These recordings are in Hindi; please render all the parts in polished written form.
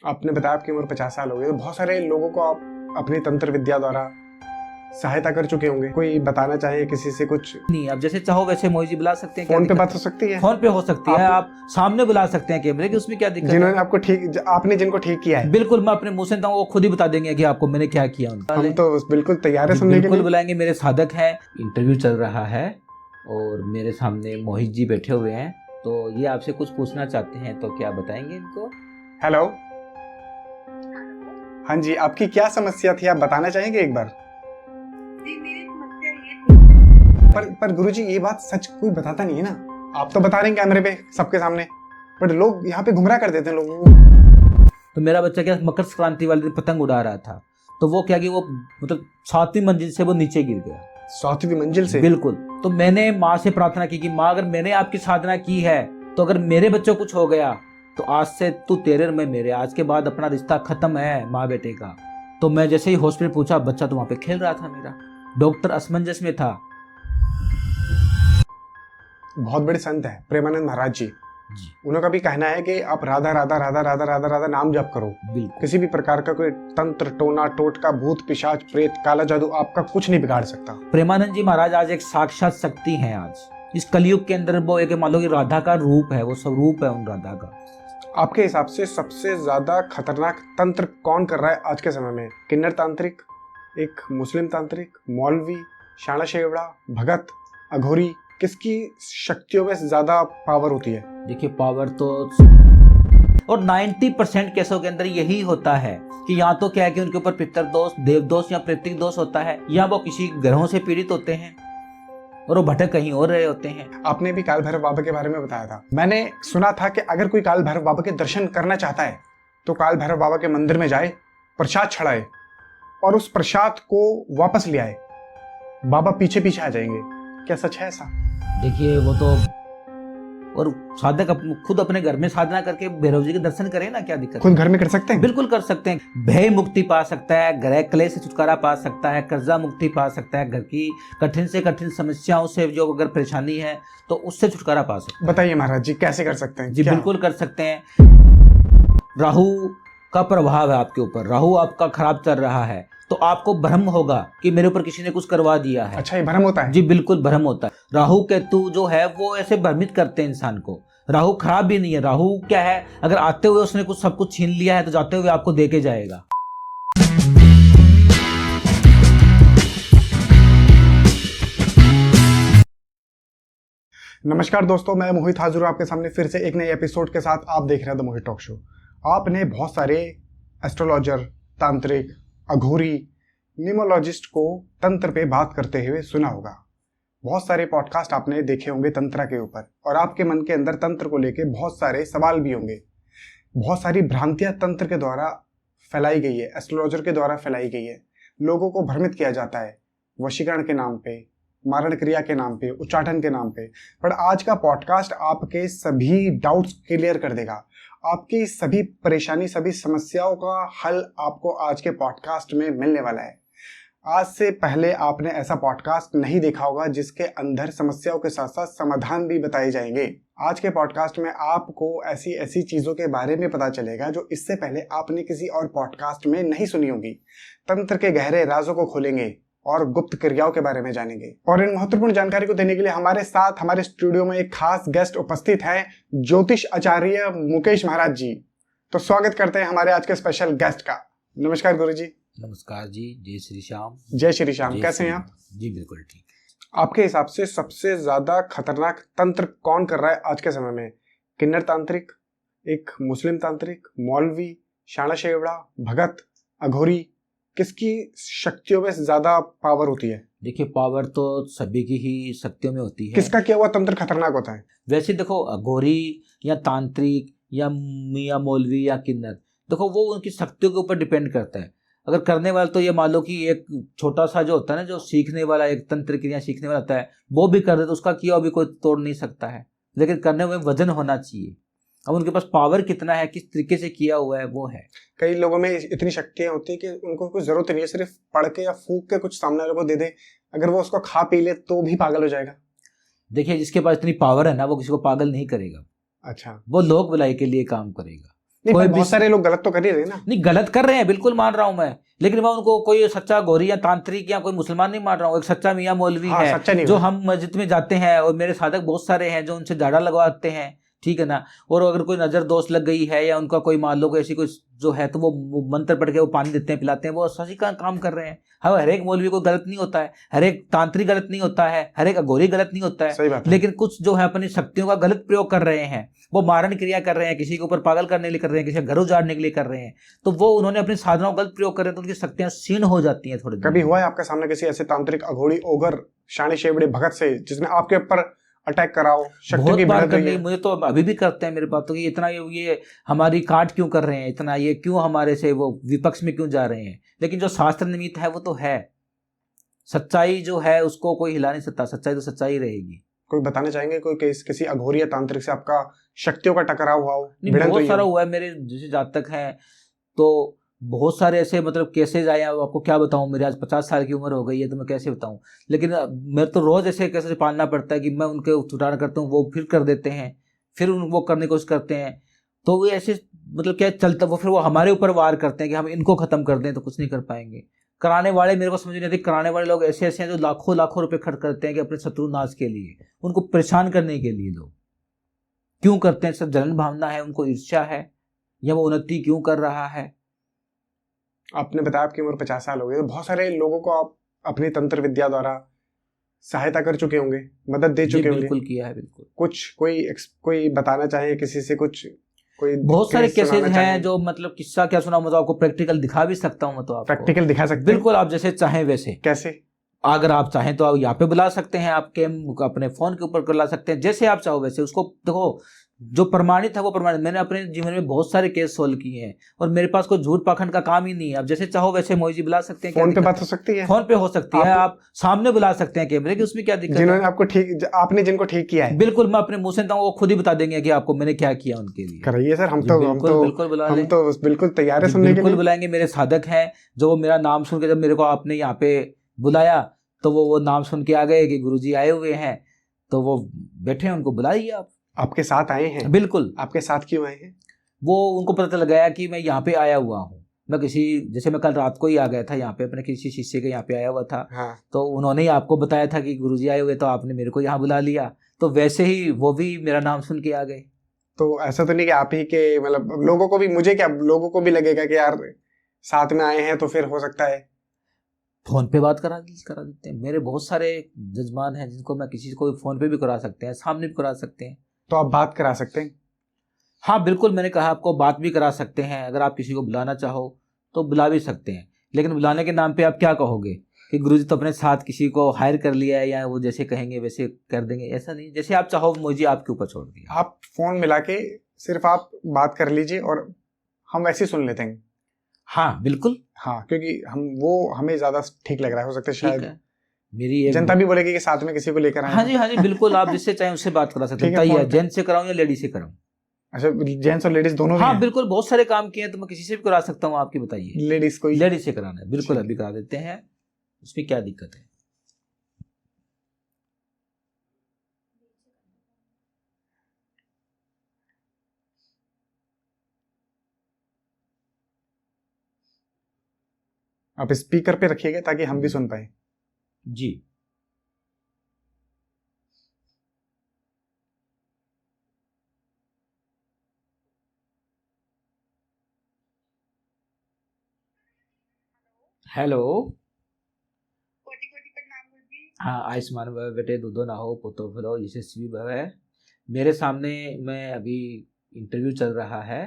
आपने बताया आपकी उम्र 50 साल हो गई, तो बहुत सारे लोगों को आप अपनी तंत्र विद्या द्वारा सहायता कर चुके होंगे। कोई बताना चाहे किसी से कुछ? नहीं, आप जैसे चाहो वैसे मोहित जी बुला सकते हैं। फोन पे बात हो सकती है? फोन पे हो सकती है, आप सामने बुला सकते हैं कैमरे की, उसमें क्या दिक्कत है? जिन्होंने आपको ठीक, आपने जिनको ठीक किया है, बिल्कुल मैं अपने मुंह से वो खुद ही बता देंगे कि आपको मैंने क्या किया। हम तो बिल्कुल तैयार है सुनने के लिए। बिल्कुल बुलाएंगे। मेरे साधक हैं, इंटरव्यू चल रहा है और मेरे सामने मोहित जी बैठे हुए हैं, तो ये आपसे कुछ पूछना चाहते हैं, तो क्या बताएंगे इनको? हेलो, हाँ जी, आपकी क्या समस्या थी, आप बताना चाहेंगे एक बार? जी, मेरी समस्या ये थी। पर गुरुजी ये बात सच कोई बताता नहीं है ना। आप तो बता रहे हैं कैमरे पे सबके सामने, पर लोग यहाँ पे गुमराह कर देते हैं लोगों को। तो मेरा बच्चा क्या मकर संक्रांति वाले दिन पतंग उड़ा रहा था, तो वो क्या कि वो मतलब 7वीं मंजिल से वो नीचे गिर गया। 7वीं मंजिल से? बिल्कुल। तो मैंने माँ से प्रार्थना की कि माँ, अगर मैंने आपकी साधना की है तो अगर मेरे बच्चों को कुछ हो गया तो आज से तू तेरे और मैं मेरे, आज के बाद अपना रिश्ता खत्म है माँ बेटे का। तो मैं जैसे ही हॉस्पिटल पहुंचा, बच्चा तो वहां पे खेल रहा था मेरा, डॉक्टर असमंजस में था। बहुत बड़े संत है प्रेमानंद महाराज जी, उनका भी कहना है कि आप राधा राधा राधा राधा राधा राधा नाम जप करो। किसी भी प्रकार का कोई तंत्र टोना टोटका भूत पिशाच प्रेत काला जादू आपका कुछ नहीं बिगाड़ सकता। प्रेमानंद जी महाराज आज एक साक्षात शक्ति हैं। आज इस कलयुग के अंदर वो एक मान लो कि राधा का रूप है, वो स्वरूप है उन राधा का। आपके हिसाब से सबसे ज्यादा खतरनाक तंत्र कौन कर रहा है आज के समय में? किन्नर तांत्रिक, एक मुस्लिम तांत्रिक, मौलवी, शाणा शेवड़ा, भगत, अघोरी, किसकी शक्तियों में ज्यादा पावर होती है? देखिए पावर तो, और 90% केसों के अंदर यही होता है कि या तो क्या है कि उनके ऊपर पितर दोष, देव दोष या प्रैतिक दोष होता है, या वो किसी ग्रहों से पीड़ित होते हैं और वो भटक कहीं और रहे होते हैं। आपने भी काल भैरव बाबा के बारे में बताया था। मैंने सुना था कि अगर कोई काल भैरव बाबा के दर्शन करना चाहता है तो काल भैरव बाबा के मंदिर में जाए, प्रसाद चढ़ाए और उस प्रसाद को वापस ले आए, बाबा पीछे पीछे आ जाएंगे। क्या सच है ऐसा? देखिए वो तो, और साधक खुद अपने घर में साधना करके भैरव जी के दर्शन करें ना, क्या दिक्कत? खुद घर में कर सकते हैं? बिल्कुल कर सकते हैं। भय मुक्ति पा सकता है, ग्रह क्लेश से छुटकारा पा सकता है, कर्जा मुक्ति पा सकता है, घर की कठिन से कठिन समस्याओं से जो अगर परेशानी है तो उससे छुटकारा पा सकता है। बताइए महाराज जी कैसे कर सकते हैं? जी बिल्कुल कर सकते हैं। राहु का प्रभाव है आपके ऊपर, राहु आपका खराब चल रहा है, तो आपको भ्रम होगा कि मेरे ऊपर किसी ने कुछ करवा दिया है। अच्छा, ये भ्रम होता है? जी बिल्कुल भ्रम होता है। राहु केतु जो है वो ऐसे भ्रमित करते हैं इंसान को। राहु खराब भी नहीं है। राहु क्या है, अगर आते हुए उसने कुछ सब कुछ छीन लिया है तो जाते हुए आपको दे के जाएगा। नमस्कार दोस्तों, मैं मोहित हाजिर हूं आपके सामने फिर से एक नए एपिसोड के साथ। आप देख रहे हैं द मोहित टॉक शो। आपने बहुत सारे एस्ट्रोलॉजर, तांत्रिक, अघोरी, न्यूमरोलॉजिस्ट को तंत्र पे बात करते हुए सुना होगा। बहुत सारे पॉडकास्ट आपने देखे होंगे तंत्र के ऊपर, और आपके मन के अंदर तंत्र को लेके बहुत सारे सवाल भी होंगे। बहुत सारी भ्रांतियां तंत्र के द्वारा फैलाई गई है, एस्ट्रोलॉजर के द्वारा फैलाई गई है। लोगों को भ्रमित किया जाता है वशीकरण के नाम पे, मारण क्रिया के नाम पे, उच्चाटन के नाम पे। पर आज का पॉडकास्ट आपके सभी डाउट्स क्लियर कर देगा। आपकी सभी परेशानी, सभी समस्याओं का हल आपको आज के पॉडकास्ट में मिलने वाला है। आज से पहले आपने ऐसा पॉडकास्ट नहीं देखा होगा जिसके अंदर समस्याओं के साथ साथ समाधान भी बताए जाएंगे। आज के पॉडकास्ट में आपको ऐसी ऐसी चीजों के बारे में पता चलेगा जो इससे पहले आपने किसी और पॉडकास्ट में नहीं सुनी होगी। तंत्र के गहरे राजों को खोलेंगे और गुप्त क्रियाओं के बारे में जानेंगे। और इन महत्वपूर्ण जानकारी को देने के लिए हमारे साथ हमारे स्टूडियो में एक खास गेस्ट उपस्थित है, ज्योतिष आचार्य मुकेश महाराज जी। तो स्वागत करते हैं हमारे आज के स्पेशल गेस्ट का। नमस्कार गुरु जी। नमस्कार जी, जय श्री श्याम। जय श्री श्याम। कैसे हैं आप? जी बिल्कुल ठीक। आपके हिसाब से सबसे ज्यादा खतरनाक तंत्र कौन कर रहा है आज के समय में? किन्नर तांत्रिक, एक मुस्लिम तांत्रिक, मौलवी, शाणा शेवड़ा, भगत, अघोरी, किसकी शक्तियों में ज्यादा पावर होती है? देखिए पावर तो सभी की ही शक्तियों में होती है। किसका किया हुआ तंत्र खतरनाक होता है? वैसे देखो, अघोरी या तांत्रिक या मियाँ मौलवी या किन्नर, देखो वो उनकी शक्तियों के ऊपर डिपेंड करता है। अगर करने वाला तो ये मान लो कि एक छोटा सा जो होता है ना, जो सीखने वाला, एक तंत्र क्रिया सीखने वाला होता है, वो भी कर दे तो उसका किया भी कोई तोड़ नहीं सकता है। लेकिन करने में वजन होना चाहिए। अब उनके पास पावर कितना है, किस तरीके से किया हुआ है, वो है। कई लोगों में इतनी शक्तियां होती है कि उनको कोई जरूरत नहीं है, सिर्फ पढ़ के या फूंक के कुछ सामने वाले को दे दे, अगर वो उसको खा पी ले तो भी पागल हो जाएगा। देखिए जिसके पास इतनी पावर है ना, वो किसी को पागल नहीं करेगा। अच्छा, वो लोक भलाई के लिए काम करेगा। नहीं, कोई पर बहुत भी सारे लोग गलत तो कर ही रहे हैं ना। नहीं, गलत कर रहे हैं, बिल्कुल मान रहा हूं मैं, लेकिन मैं उनको कोई सच्चा गौरी या तांत्रिक या कोई मुसलमान नहीं मान रहा हूँ। एक सच्चा मियाँ मौलवी हाँ, है सच्चा नहीं जो हुआ। हम मस्जिद में जाते हैं, और मेरे साधक बहुत सारे हैं जो उनसे झाड़ा लगवाते हैं, ठीक है ना। और अगर कोई नजर दोष लग गई है या उनका कोई मान लो कोई ऐसी कोई जो है, तो वो मंत्र पढ़ के वो पानी देते हैं, पिलाते हैं, वो सही का काम कर रहे हैं। हाँ, हर एक मौलवी को गलत नहीं होता है, हर एक तांत्रिक गलत नहीं होता है, हर एक अघोरी गलत नहीं होता सही है, बात है। लेकिन कुछ जो है अपनी शक्तियों का गलत प्रयोग कर रहे हैं। वो मारण क्रिया कर रहे हैं, किसी के ऊपर पागल करने के लिए कर रहे हैं, किसी का घर उजाड़ने के लिए कर रहे हैं, तो वो उन्होंने अपनी साधनाओं का गलत प्रयोग कर रहे हैं, तो उनकी शक्तियां क्षीण हो जाती हैं थोड़ी देर कभी में। हुआ है आपके सामने किसी ऐसे तांत्रिक अघोड़ी ओगर शानी शेवड़े भगत से जिसने आपके ऊपर अटैक करा हो, शक्ति बहुत की बार बढ़त कर हुई ली, है? मुझे तो अभी भी करते हैं मेरे पास, तो कि इतना ये हमारी काट क्यों कर रहे हैं, इतना ये क्यों हमारे से वो विपक्ष में क्यों जा रहे हैं। लेकिन जो शास्त्र निमित्त है वो तो है, सच्चाई जो है उसको कोई हिला नहीं सकता, सच्चाई तो सच्चाई रहेगी। कोई बताना चाहेंगे कोई किसी अघोरी या तांत्रिक से आपका शक्तियों का टकराव हुआ हो, नहीं, भिड़ंत बहुत हुई सारा हो? हुआ है मेरे जैसे जातक हैं, तो बहुत सारे ऐसे मतलब केसेज आए हैं, आपको क्या बताऊं, मेरी आज 50 साल की उम्र हो गई है, तो मैं कैसे बताऊं। लेकिन मेरे तो रोज ऐसे कैसे पालना पड़ता है कि मैं उनके उच्चारण करता हूँ, वो फिर कर देते हैं, फिर वो करने की कोशिश करते हैं, तो वो ऐसे मतलब क्या चलता, वो फिर वो हमारे ऊपर वार करते हैं कि हम इनको खत्म कर दें, तो कुछ नहीं कर पाएंगे। कराने वाले मेरे को समझ नहीं आती, कराने वाले लोग ऐसे ऐसे हैं जो लाखों लाखों रुपए खर्च करते हैं कि अपने शत्रु नाश के लिए, उनको परेशान करने के लिए। लोग क्यों करते हैं, सब जलन भावना है, उनको ईर्ष्या है, या वो उन्नति क्यों कर रहा है। आपने बताया आपकी उम्र 50 साल हो गई, तो बहुत सारे लोगों को आप अपनी तंत्र विद्या द्वारा सहायता कर चुके होंगे, मदद दे जी चुके होंगे। बिल्कुल किया है, बिल्कुल। कुछ कोई बताना चाहे किसी से, कुछ कोई बहुत सारे केस केसेस सुनाना चाहें? हैं जो मतलब किस्सा क्या सुना, मतलब आपको प्रैक्टिकल दिखा भी सकता हूँ मैं तो आपको। प्रैक्टिकल दिखा सकते हैं? बिल्कुल, आप जैसे चाहें वैसे। कैसे? अगर आप चाहें तो आप यहाँ पे बुला सकते हैं, आपके अपने फोन के ऊपर बुला सकते हैं, जैसे आप चाहो वैसे। उसको देखो, जो प्रमाणित है वो प्रमाणित। मैंने अपने जीवन में बहुत सारे केस सोल्व किए हैं, और मेरे पास कोई झूठ पाखंड का काम ही नहीं है। आप जैसे चाहो वैसे मोहित जी बुला सकते हैं। क्या फोन पे दिक्कत बात है? हो सकती है? फोन पे हो सकती है, आप सामने बुला सकते हैं कैमरे की, उसमें क्या दिक्कत है? जिन्होंने आपको आपने जिनको ठीक किया है, बिल्कुल, मैं अपने मुंह से बताऊं, वो खुद ही बता देंगे कि आपको मैंने क्या किया उनके लिए। कराइए सर। जी, बिल्कुल बुला लें। बिल्कुल तैयार है जी, सुनने के बिल्कुल लिए। बुलाएंगे। मेरे साधक हैं जो वो मेरा नाम सुन के, जब मेरे को आपने यहाँ पे बुलाया, तो वो नाम सुन के आ गए कि गुरुजी आए हुए हैं, तो वो बैठे हैं, उनको बुलाइए आप। आपके साथ आए हैं? बिल्कुल। आपके साथ क्यों आए हैं? वो उनको पता चल गया कि मैं यहाँ पे आया हुआ हूँ। मैं किसी, जैसे मैं कल रात को ही आ गया था यहाँ पे, अपने किसी शिष्य के यहाँ पे आया हुआ था। हाँ। तो उन्होंने ही आपको बताया था कि गुरुजी आए हुए, तो आपने मेरे को यहाँ बुला लिया, तो वैसे ही वो भी मेरा नाम सुन के आ गए। तो ऐसा तो नहीं कि आप ही के, मतलब लोगों को भी, मुझे क्या, लोगों को भी लगेगा कि यार साथ में आए हैं तो फिर हो सकता है। फोन पे बात करा देते हैं। मेरे बहुत सारे जजमान हैं जिनको मैं किसी को फोन पे भी करा सकते हैं, सामने भी करा सकते हैं। तो आप बात करा सकते हैं? हाँ बिल्कुल, मैंने कहा आपको बात भी करा सकते हैं। अगर आप किसी को बुलाना चाहो तो बुला भी सकते हैं, लेकिन बुलाने के नाम पे आप क्या कहोगे कि गुरुजी तो अपने साथ किसी को हायर कर लिया है, या वो जैसे कहेंगे वैसे कर देंगे। ऐसा नहीं, जैसे आप चाहो मुझे आपके ऊपर छोड़ दिया। आप फोन मिला के सिर्फ आप बात कर लीजिए और हम वैसे ही सुन लेते हैं। हाँ बिल्कुल। हाँ, क्योंकि हमें ज्यादा ठीक लग रहा है, हो सकता है ठीक शायद है, मेरी एक जनता भी बोलेगी कि साथ में किसी को लेकर आए। हाँ जी बिल्कुल, आप जिससे चाहें उससे बात करा सकते ठीक हैं। है, बताइए, फोन पे। जेंट्स से कराऊं या लेडीज से कराऊं? अच्छा, जेंट्स और लेडीज दोनों भी हाँ हैं? बिल्कुल, बहुत सारे काम किए हैं, तो मैं किसी से भी करा सकता हूँ। आपकी बताइए। लेडीज कोई? लेडीज से कराना है, बिल्कुल ठीक अभी करा देते हैं, उसमें क्या दिक्कत है। आप स्पीकर पे रखिएगा ताकि हम भी सुन पाए। जी। हेलो। कोटि कोटि प्रणाम गुरुजी। हाँ, आयुष्मान भव बेटे, दूधो ना हो पुतो फलो यशस्वी भव है। मेरे सामने मैं अभी इंटरव्यू चल रहा है,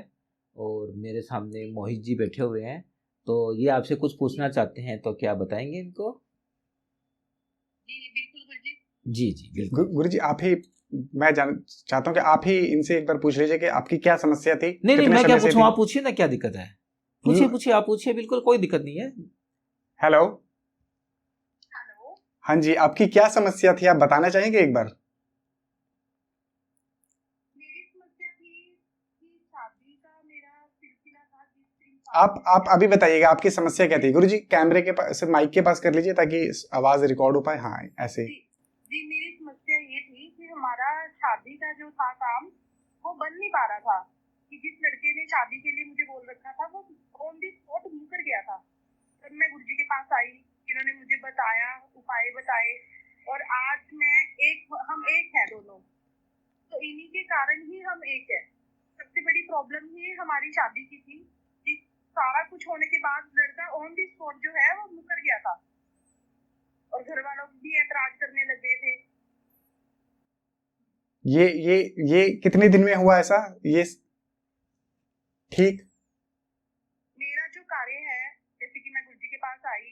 और मेरे सामने मोहित जी बैठे हुए हैं, तो ये आपसे कुछ पूछना चाहते हैं, तो क्या बताएंगे इनको? जी बिल्कुल गुरुजी। जी जी बिल्कुल। गुरुजी आप ही, मैं चाहता हूँ कि आप ही इनसे एक बार पूछ लीजिए कि आपकी क्या समस्या थी। नहीं, कितने मैं क्या समय से पूछूं, थी? आप पूछिए ना, क्या दिक्कत है? पूछिए आप पूछिए, बिल्कुल कोई दिक्कत नहीं है। हेलो। हेलो। हाँ जी, आपकी क्या समस्या थी, आप बताना चाहेंगे एक बार? मेरी समस्या थी कि शादी का मेरा सिलसिला था जिस 3 साल आप अभी बताइएगा आपकी समस्या क्या थी। गुरुजी कैमरे के पास, माइक के पास कर लीजिए ताकि आवाज रिकॉर्ड हो पाए। हाँ, ऐसे। जी मेरी समस्या ये थी कि हमारा शादी का जो था काम वो बन नहीं पा रहा था, कि जिस लड़के ने शादी के लिए मुझे बोल रखा था वो ऑन दी स्पॉट मुकर गया था। तब मैं गुरुजी के पास आई, इन्होंने मुझे बताया, उपाय बताए, और आज हम एक है दोनों। तो इन्हीं के कारण ही हम एक है। सबसे बड़ी प्रॉब्लम ही हमारी शादी की थी कि सारा कुछ होने के बाद लड़का ऑन दी स्पॉट जो है वो मुकर गया था, और घर वालों भी ऐतराज करने लगे थे। ये कितने दिन में हुआ ऐसा? ये ठीक मेरा जो कार्य है, जैसे कि मैं गुरुजी के पास आई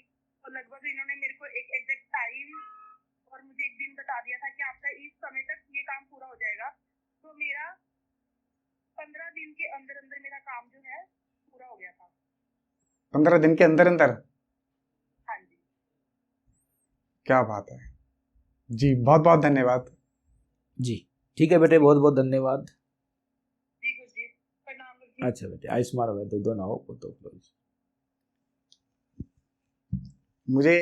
तो लगभग इन्होंने मेरे को एक एग्जैक्ट टाइम और मुझे एक दिन बता दिया था कि आपका इस समय तक ये काम पूरा हो जाएगा। तो मेरा 15 दिन के अंदर अंदर मेरा काम जो है पूरा हो गया था। 15 दिन के अंदर अंदर? हाँ जी। क्या बात है जी, बहुत बहुत धन्यवाद जी ठीक है बेटे, बहुत बहुत धन्यवाद। जी गुरुजी, प्रणाम गुरुजी। अच्छा बेटे, आयुष मारो है तो ना हो तो मुझे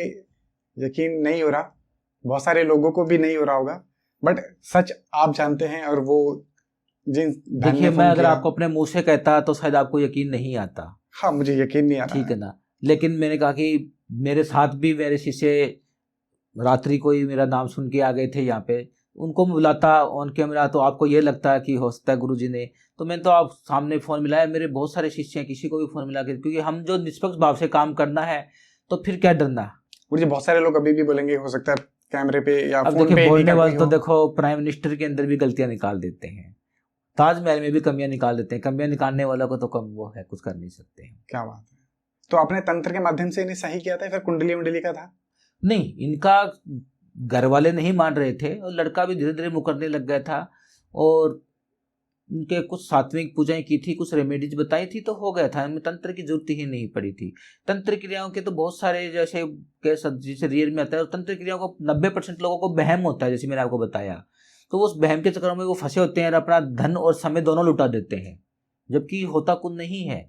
यकीन नहीं हो रहा, बहुत सारे लोगों को भी नहीं हो रहा होगा, बट सच आप जानते हैं। और वो जिन देखिए, मैं अगर आपको अपने मुंह से कहता तो शायद आपको यकीन नहीं आता। हाँ, मुझे यकीन नहीं आ रहा ठीक है ना, लेकिन मैंने कहा कि मेरे साथ भी मेरे शिष्य रात्रि को ही मेरा नाम सुन के आ गए थे यहाँ पे, उनको मैं बुलाता ऑन कैमरा तो आपको ये लगता है कि हो सकता है गुरुजी ने, तो मैंने तो आप सामने फ़ोन मिलाया। मेरे बहुत सारे शिष्य हैं, किसी को भी फ़ोन मिला के, क्योंकि हम जो निष्पक्ष भाव से काम करना है तो फिर क्या डरना। मुझे बहुत सारे लोग अभी भी बोलेंगे हो सकता है कैमरे पे या अब फोन पे देखिए, बोलने नहीं वाले करती तो हो। देखो प्राइम मिनिस्टर के अंदर भी गलतियां निकाल देते हैं, ताजमहल में भी कमियां निकाल देते हैं। कमियां निकालने वालों को तो कम वो है, कुछ कर नहीं सकते हैं। क्या बात है। तो आपने तंत्र के माध्यम से इन्हें सही किया था, फिर कुंडली उंडली का था? नहीं, इनका घर वाले नहीं मान रहे थे और लड़का भी धीरे धीरे मुकरने लग गया था, और उनके कुछ सात्विक पूजाएं की थी, कुछ रेमेडीज बताई थी तो हो गया था। इनमें तंत्र की जरूरत ही नहीं पड़ी थी। तंत्र क्रियाओं के तो बहुत सारे जैसे जैसे रियल में आता है, और तंत्र क्रियाओं को 90% लोगों को वहम होता है, जैसे मैंने आपको बताया। तो उस वहम के चक्कर में वो फंसे होते हैं और अपना धन और समय दोनों लुटा देते हैं, जबकि होता कुछ नहीं है।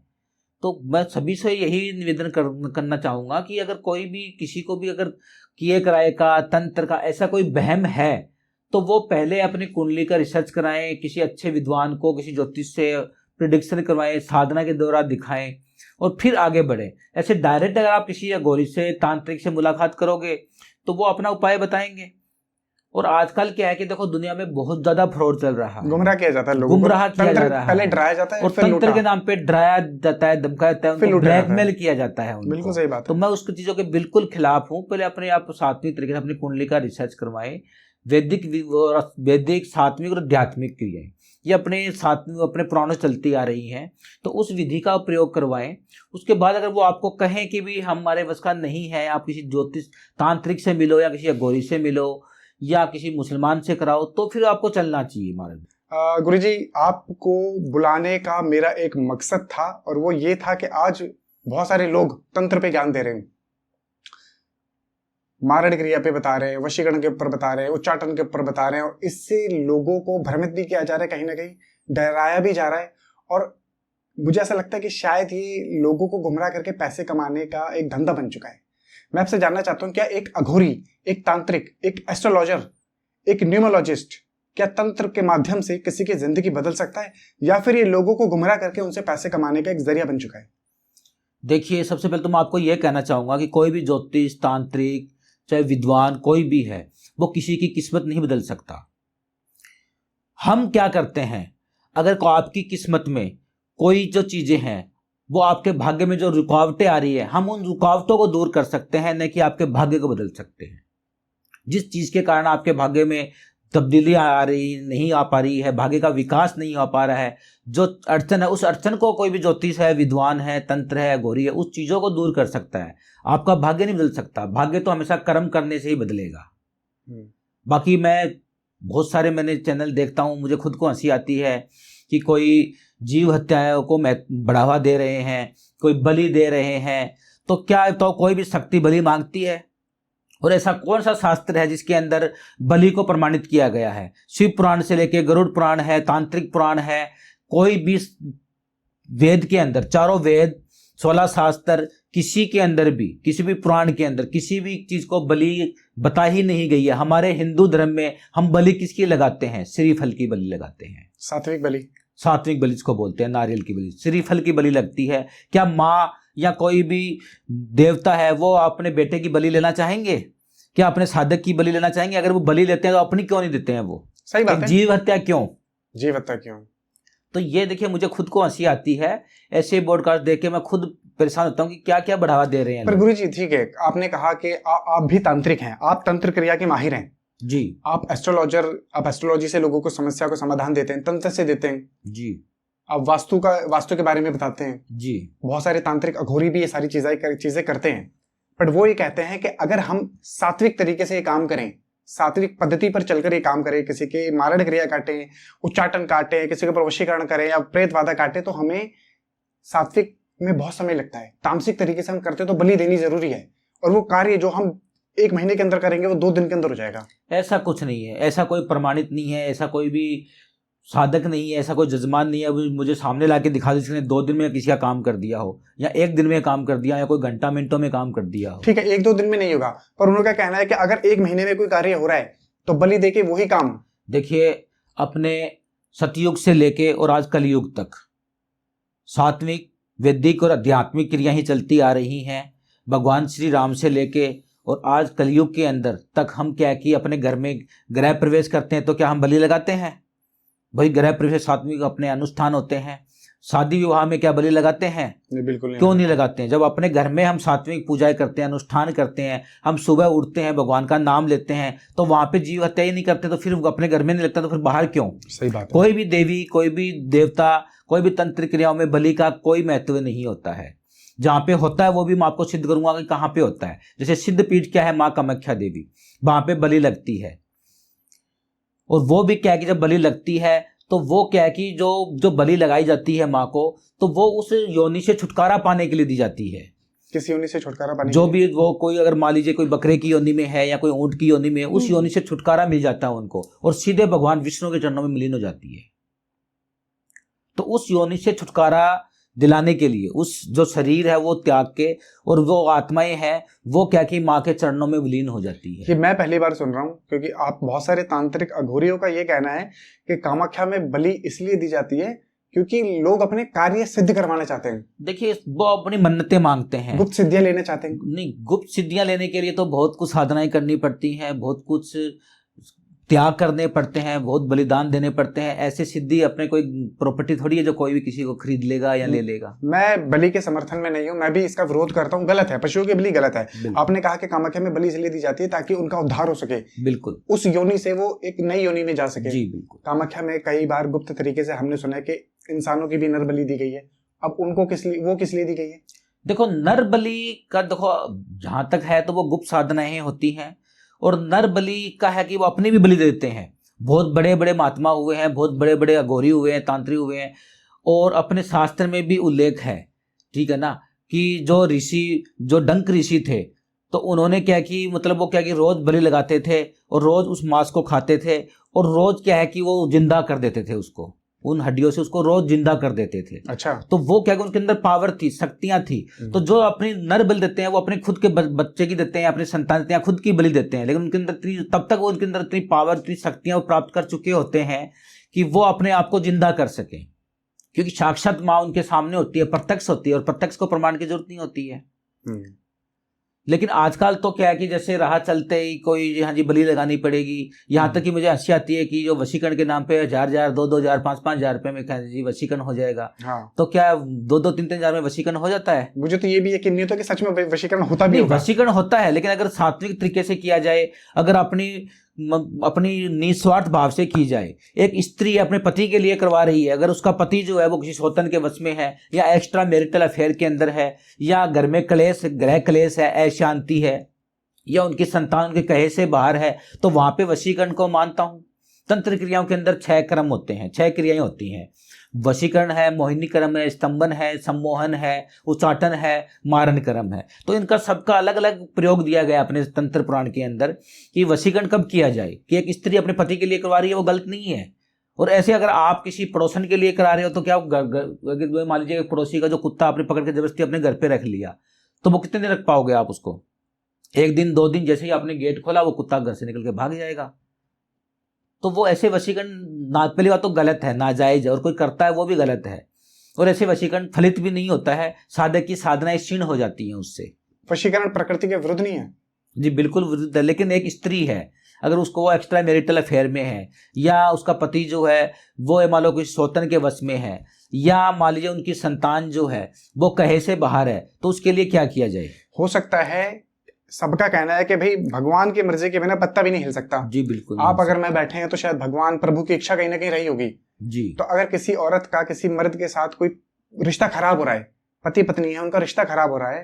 तो मैं सभी से यही निवेदन करना चाहूँगा कि अगर कोई भी किसी को भी अगर किए कराए का तंत्र का ऐसा कोई वहम है तो वो पहले अपनी कुंडली का रिसर्च कराएं, किसी अच्छे विद्वान को, किसी ज्योतिष से प्रिडिक्शन करवाएं, साधना के द्वारा दिखाएं और फिर आगे बढ़े। ऐसे डायरेक्ट अगर आप किसी अघोरी से, तांत्रिक से मुलाकात करोगे तो वो अपना उपाय बताएंगे। और आजकल क्या है कि देखो, दुनिया में बहुत ज्यादा फ्रॉड चल रहा है, गुमराह किया जाता है लोगों को, गुमराह किया जा रहा है, पहले डराया जाता है और फिर तंत्र के नाम पे डराया जाता है, धमकाया जाता है, उनको ब्लैकमेल किया जाता है उनको। बिल्कुल सही बात है। तो मैं उसकी चीजों के बिल्कुल खिलाफ हूँ। पहले अपने आप सात्विक तरीके से अपनी कुंडली का रिसर्च करवाएं, वैदिक सात्विक और आध्यात्मिक क्रियाएं ये अपने पुराणों से चलती आ रही हैं, तो उस विधि का प्रयोग करवाएं। उसके बाद अगर वो आपको कहें कि भी हमारे बस का नहीं है, आप किसी ज्योतिष तांत्रिक से मिलो या किसी अघोरी से मिलो या किसी मुसलमान से कराओ, तो फिर आपको चलना चाहिए महाराज। गुरुजी, आपको बुलाने का मेरा एक मकसद था, और वो ये था कि आज बहुत सारे लोग तंत्र पे ज्ञान दे रहे हैं, मारण क्रिया पे बता रहे हैं, वशीकरण के ऊपर बता रहे हैं, उच्चाटन के ऊपर बता रहे हैं, और इससे लोगों को भ्रमित भी किया जा रहा है, कहीं ना कहीं डराया भी जा रहा है। और मुझे ऐसा लगता है कि शायद ये लोगों को गुमराह करके पैसे कमाने का एक धंधा बन चुका है। मैं आपसे जानना चाहता हूँ, क्या एक अघोरी, एक तांत्रिक, एक एस्ट्रोलॉजर, एक न्यूमरोलॉजिस्ट क्या तंत्र के माध्यम से किसी की जिंदगी बदल सकता है, या फिर ये लोगों को गुमराह करके उनसे पैसे कमाने का एक जरिया बन चुका है? देखिए, सबसे पहले तो मैं आपको यह कहना चाहूंगा कि कोई भी ज्योतिष, तांत्रिक, चाहे विद्वान कोई भी है, वो किसी की किस्मत नहीं बदल सकता। हम क्या करते हैं, अगर आपकी किस्मत में कोई जो चीजें हैं, वो आपके भाग्य में जो रुकावटें आ रही है, हम उन रुकावटों को दूर कर सकते हैं, न कि आपके भाग्य को बदल सकते हैं। जिस चीज के कारण आपके भाग्य में तब्दीली आ रही नहीं आ पा रही है, भाग्य का विकास नहीं हो पा रहा है, जो अड़चन है, उस अड़चन को कोई भी ज्योतिष है, विद्वान है, तंत्र है, अघोरी है, उस चीजों को दूर कर सकता है। आपका भाग्य नहीं बदल सकता, भाग्य तो हमेशा कर्म करने से ही बदलेगा। बाकी मैं बहुत सारे मैंने चैनल देखता हूँ, मुझे खुद को हंसी आती है कि कोई जीव हत्याओं को बढ़ावा दे रहे हैं, कोई बलि दे रहे हैं। तो क्या तो कोई भी शक्ति बलि मांगती है? और ऐसा कौन सा शास्त्र है जिसके अंदर बलि को प्रमाणित किया गया है? शिव पुराण से लेके गरुड़ पुराण है, तांत्रिक पुराण है, कोई भी वेद के अंदर, चारों वेद, 16 शास्त्र, किसी के अंदर भी, किसी भी पुराण के अंदर किसी भी चीज को बलि बता ही नहीं गई है। हमारे हिंदू धर्म में हम बलि किसकी लगाते हैं? श्रीफल की बलि लगाते हैं, सात्विक बलि। सात्विक बलि इसको बोलते हैं, नारियल की बलि, श्रीफल की बलि लगती है। क्या माँ या कोई भी देवता है वो अपने बेटे की बलि लेना चाहेंगे? क्या अपने साधक की बलि लेना चाहेंगे? अगर वो बलि लेते हैं तो अपनी क्यों नहीं देते हैं? वो सही बात है। जीव हत्या क्यों? जीव हत्या क्यों? तो ये देखिए, मुझे खुद को हंसी आती है ऐसे पॉडकास्ट देख के, मैं खुद परेशान होता हूँ कि क्या क्या बढ़ावा दे रहे हैं पर लोग। गुरु जी ठीक है, आपने कहा कि आप भी तांत्रिक हैं, आप तंत्र क्रिया के माहिर हैं जी आप एस्ट्रोलॉजर, आप एस्ट्रोलॉजी से लोगों को समस्या को समाधान देते हैं, तंत्र से देते हैं, जी आप वास्तु के बारे में बताते हैं। जी बहुत सारे तांत्रिक अघोरी भी ये सारी चीजें करते हैं। बट वो ये कहते हैं कि अगर हम सात्विक तरीके से ये काम करें, सात्विक पद्धति पर चलकर ये काम करें, किसी के मारण क्रिया काटें, उच्चाटन काटें, किसी के ऊपर वशीकरण करें या प्रेतवादा काटें, तो हमें सात्विक में बहुत समय लगता है। तामसिक तरीके से हम करते तो बलि देनी जरूरी है, और वो कार्य जो हम 1 महीने के अंदर करेंगे वो 2 दिन के अंदर हो जाएगा। ऐसा कुछ नहीं है, ऐसा कोई प्रमाणित नहीं है, ऐसा कोई भी साधक नहीं है, ऐसा कोई जजमान नहीं है अभी मुझे सामने ला के दिखा दे जिसने 2 दिन में किसी का काम कर दिया हो, या 1 दिन में काम कर दिया, या कोई घंटा मिनटों में काम कर दिया हो। ठीक है, 1-2 दिन में नहीं होगा, पर उनका कहना है कि अगर 1 महीने में कोई कार्य हो रहा है तो बलि देके वही काम। देखिए, अपने सतयुग से लेके और आज कलयुग तक सात्विक, वैदिक और आध्यात्मिक क्रिया ही चलती आ रही हैं। भगवान श्री राम से लेके और आज कलयुग के अंदर तक हम क्या कि अपने घर में गृह प्रवेश करते हैं तो क्या हम बलि लगाते हैं? भाई गृह प्रवेश सात्विक अपने अनुष्ठान होते हैं। शादी विवाह में क्या बलि लगाते हैं? नहीं, बिल्कुल नहीं। क्यों नहीं लगाते हैं? जब अपने घर में हम सात्विक पूजाएं करते हैं, अनुष्ठान करते हैं, हम सुबह उठते हैं, भगवान का नाम लेते हैं, तो वहां पे जीव हत्या ही नहीं करते, तो फिर अपने घर में नहीं लगता तो फिर बाहर क्यों? सही बात है। कोई भी देवी, कोई भी देवता, कोई भी तंत्र क्रियाओं में बलि का कोई महत्व नहीं होता है। जहाँ पे होता है वो भी मैं आपको सिद्ध करूंगा कि कहाँ पे होता है। जैसे सिद्धपीठ क्या है, माँ कामाख्या देवी, वहां पे बलि लगती है। और वो भी क्या है कि जब बलि लगती है तो वो क्या है कि जो बलि लगाई जाती है माँ को, तो वो उस योनि से छुटकारा पाने के लिए दी जाती है। किस योनि से छुटकारा पाने? जो भी वो कोई अगर मान लीजिए कोई बकरे की योनि में है या कोई ऊंट की योनि में है, उस योनि से छुटकारा मिल जाता है उनको, और सीधे भगवान विष्णु के चरणों में विलीन हो जाती है। तो उस योनि से छुटकारा दिलाने के लिए उस जो शरीर है वो त्याग के, और वो आत्माएं हैं वो क्या कि माँ के चरणों में विलीन हो जाती है। ये मैं पहली बार सुन रहा हूँ, क्योंकि आप बहुत सारे तांत्रिक अघोरियों का ये कहना है कि कामाख्या में बलि इसलिए दी जाती है क्योंकि लोग अपने कार्य सिद्ध करवाना चाहते हैं। देखिए, वो अपनी मन्नतें मांगते हैं, गुप्त सिद्धियां लेना चाहते हैं। नहीं, गुप्त सिद्धियां लेने के लिए तो बहुत कुछ साधनाएं करनी पड़ती हैं, बहुत कुछ त्याग करने पड़ते हैं, बहुत बलिदान देने पड़ते हैं। ऐसे सिद्धि अपने कोई प्रॉपर्टी थोड़ी है जो कोई भी किसी को खरीद लेगा या ले लेगा। मैं बलि के समर्थन में नहीं हूँ, मैं भी इसका विरोध करता हूँ। गलत है, पशुओं की बलि गलत है। आपने कहा कि कामाख्या में बलि इसलिए दी जाती है ताकि उनका उद्धार हो सके, बिल्कुल, उस योनि से वो एक नई योनि में जा सके। जी बिल्कुल। कामाख्या में कई बार गुप्त तरीके से हमने सुना है कि इंसानों की भी नर बलि दी गई है। अब उनको किस लिए दी गई है? देखो, नर बलि का देखो जहां तक है तो वो गुप्त साधनाएं होती हैं, और नर बलि का है कि वो अपनी भी बलि देते हैं। बहुत बड़े बड़े महात्मा हुए हैं, बहुत बड़े बड़े अघोरी हुए हैं, तांत्रिक हुए हैं, और अपने शास्त्र में भी उल्लेख है, ठीक है ना, कि जो ऋषि, जो डंक ऋषि थे, तो उन्होंने क्या कि मतलब वो क्या कि रोज बलि लगाते थे और रोज उस मांस को खाते थे, और रोज क्या है कि वो जिंदा कर देते थे उसको, उन हड्डियों से उसको रोज जिंदा कर देते थे। अच्छा। तो वो क्या कि उनके अंदर पावर थी, शक्तियां थी। तो जो अपनी नर बलि देते हैं वो अपने खुद के बच्चे की देते हैं, अपनी संतान देते हैं, खुद की बलि देते हैं, लेकिन उनके अंदर तब तक वो उनके अंदर इतनी पावर, इतनी शक्तियां वो प्राप्त कर चुके होते हैं कि वो अपने आप को जिंदा कर सके, क्योंकि साक्षात माँ उनके सामने होती है, प्रत्यक्ष होती है, और प्रत्यक्ष को प्रमाण की जरूरत नहीं होती है। लेकिन आजकल तो क्या है कि जैसे राह चलते ही कोई हाँ जी बलि लगानी पड़ेगी, यहाँ तक कि मुझे हंसी आती है कि जो वशीकरण के नाम पे 1,000, 2,000, 5,000 रुपए में कहते जी वशीकरण हो जाएगा। हाँ। तो क्या 2-2, 3-3 हजार में वशीकरण हो जाता है? मुझे तो ये भी यकीन नहीं होता कि सच में वशीकरण होता भी होगा। वशीकरण होता है, लेकिन अगर सात्विक तरीके से किया जाए, अगर अपनी निस्वार्थ भाव से की जाए। एक स्त्री अपने पति के लिए करवा रही है, अगर उसका पति जो है वो किसी शौतन के वश में है, या एक्स्ट्रा मैरिटल अफेयर के अंदर है, या घर में क्लेश, गृह क्लेश है, अशांति है, या उनकी संतान उनके कहे से बाहर है, तो वहां पे वशीकरण को मानता हूं। तंत्र क्रियाओं के अंदर 6 क्रम होते हैं, 6 क्रियाएं होती हैं। वशीकरण है, मोहिनी क्रम है, स्तंभन है, सम्मोहन है, उच्चाटन है, मारण क्रम है। तो इनका सबका अलग अलग प्रयोग दिया गया अपने तंत्र पुराण के अंदर कि वशीकरण कब किया जाए। कि एक स्त्री अपने पति के लिए करवा रही है वो गलत नहीं है, और ऐसे अगर आप किसी पड़ोसन के लिए करा रहे हो तो क्या मान लीजिए पड़ोसी का जो कुत्ता आपने पकड़ के जबरदस्ती अपने घर पे रख लिया, तो वो कितने दिन रख पाओगे आप उसको? 1 दिन 2 दिन, जैसे ही आपने गेट खोला वो कुत्ता घर से निकल के भाग जाएगा। तो वो ऐसे वशीकरण ना, पहली बात तो गलत है, नाजायज है, और कोई करता है वो भी गलत है, और ऐसे वशीकरण फलित भी नहीं होता है, साधक की साधनाएं क्षीण हो जाती हैं उससे। वशीकरण प्रकृति के विरुद्ध नहीं है? जी बिल्कुल विरुद्ध है, लेकिन एक स्त्री है, अगर उसको वो एक्स्ट्रा मैरिटल अफेयर में है, या उसका पति जो है वो मान लो किसी सौतन के वश में है, या मान लीजिए उनकी संतान जो है वो कहे से बाहर है, तो उसके लिए क्या किया जाए? हो सकता है सबका कहना है कि भाई भगवान की मर्जी के बिना पत्ता भी नहीं हिल सकता। जी बिल्कुल। आप अगर मैं बैठे हैं तो शायद भगवान प्रभु की इच्छा कहीं ना कहीं रही होगी। जी। तो अगर किसी औरत का किसी मर्द के साथ कोई रिश्ता खराब हो रहा है, पति पत्नी है, उनका रिश्ता खराब हो रहा है,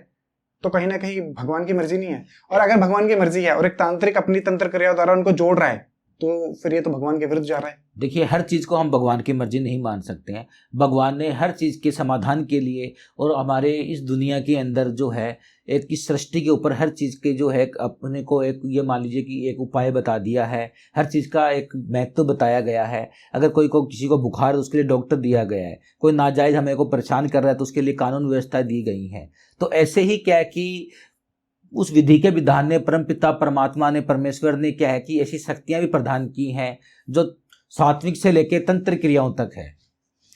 तो कहीं ना कहीं भगवान की मर्जी नहीं है। और अगर भगवान की मर्जी है और एक तांत्रिक अपनी तंत्र क्रिया द्वारा उनको जोड़ रहा है, तो फिर ये तो भगवान के विरुद्ध जा रहा है। देखिए, हर चीज़ को हम भगवान की मर्जी नहीं मान सकते हैं। भगवान ने हर चीज़ के समाधान के लिए और हमारे इस दुनिया के अंदर जो है एक इस सृष्टि के ऊपर हर चीज़ के जो है अपने को एक ये मान लीजिए कि एक उपाय बता दिया है, हर चीज़ का एक महत्व बताया गया है। अगर कोई को किसी को बुखार है तो उसके लिए डॉक्टर दिया गया है, कोई नाजायज़ हमें को परेशान कर रहा है तो उसके लिए कानून व्यवस्था दी गई है। तो ऐसे ही क्या है कि उस विधि के विधान ने परमपिता परमात्मा ने, परमेश्वर ने क्या है कि ऐसी शक्तियां भी प्रदान की हैं जो सात्विक से लेकर तंत्र क्रियाओं तक है।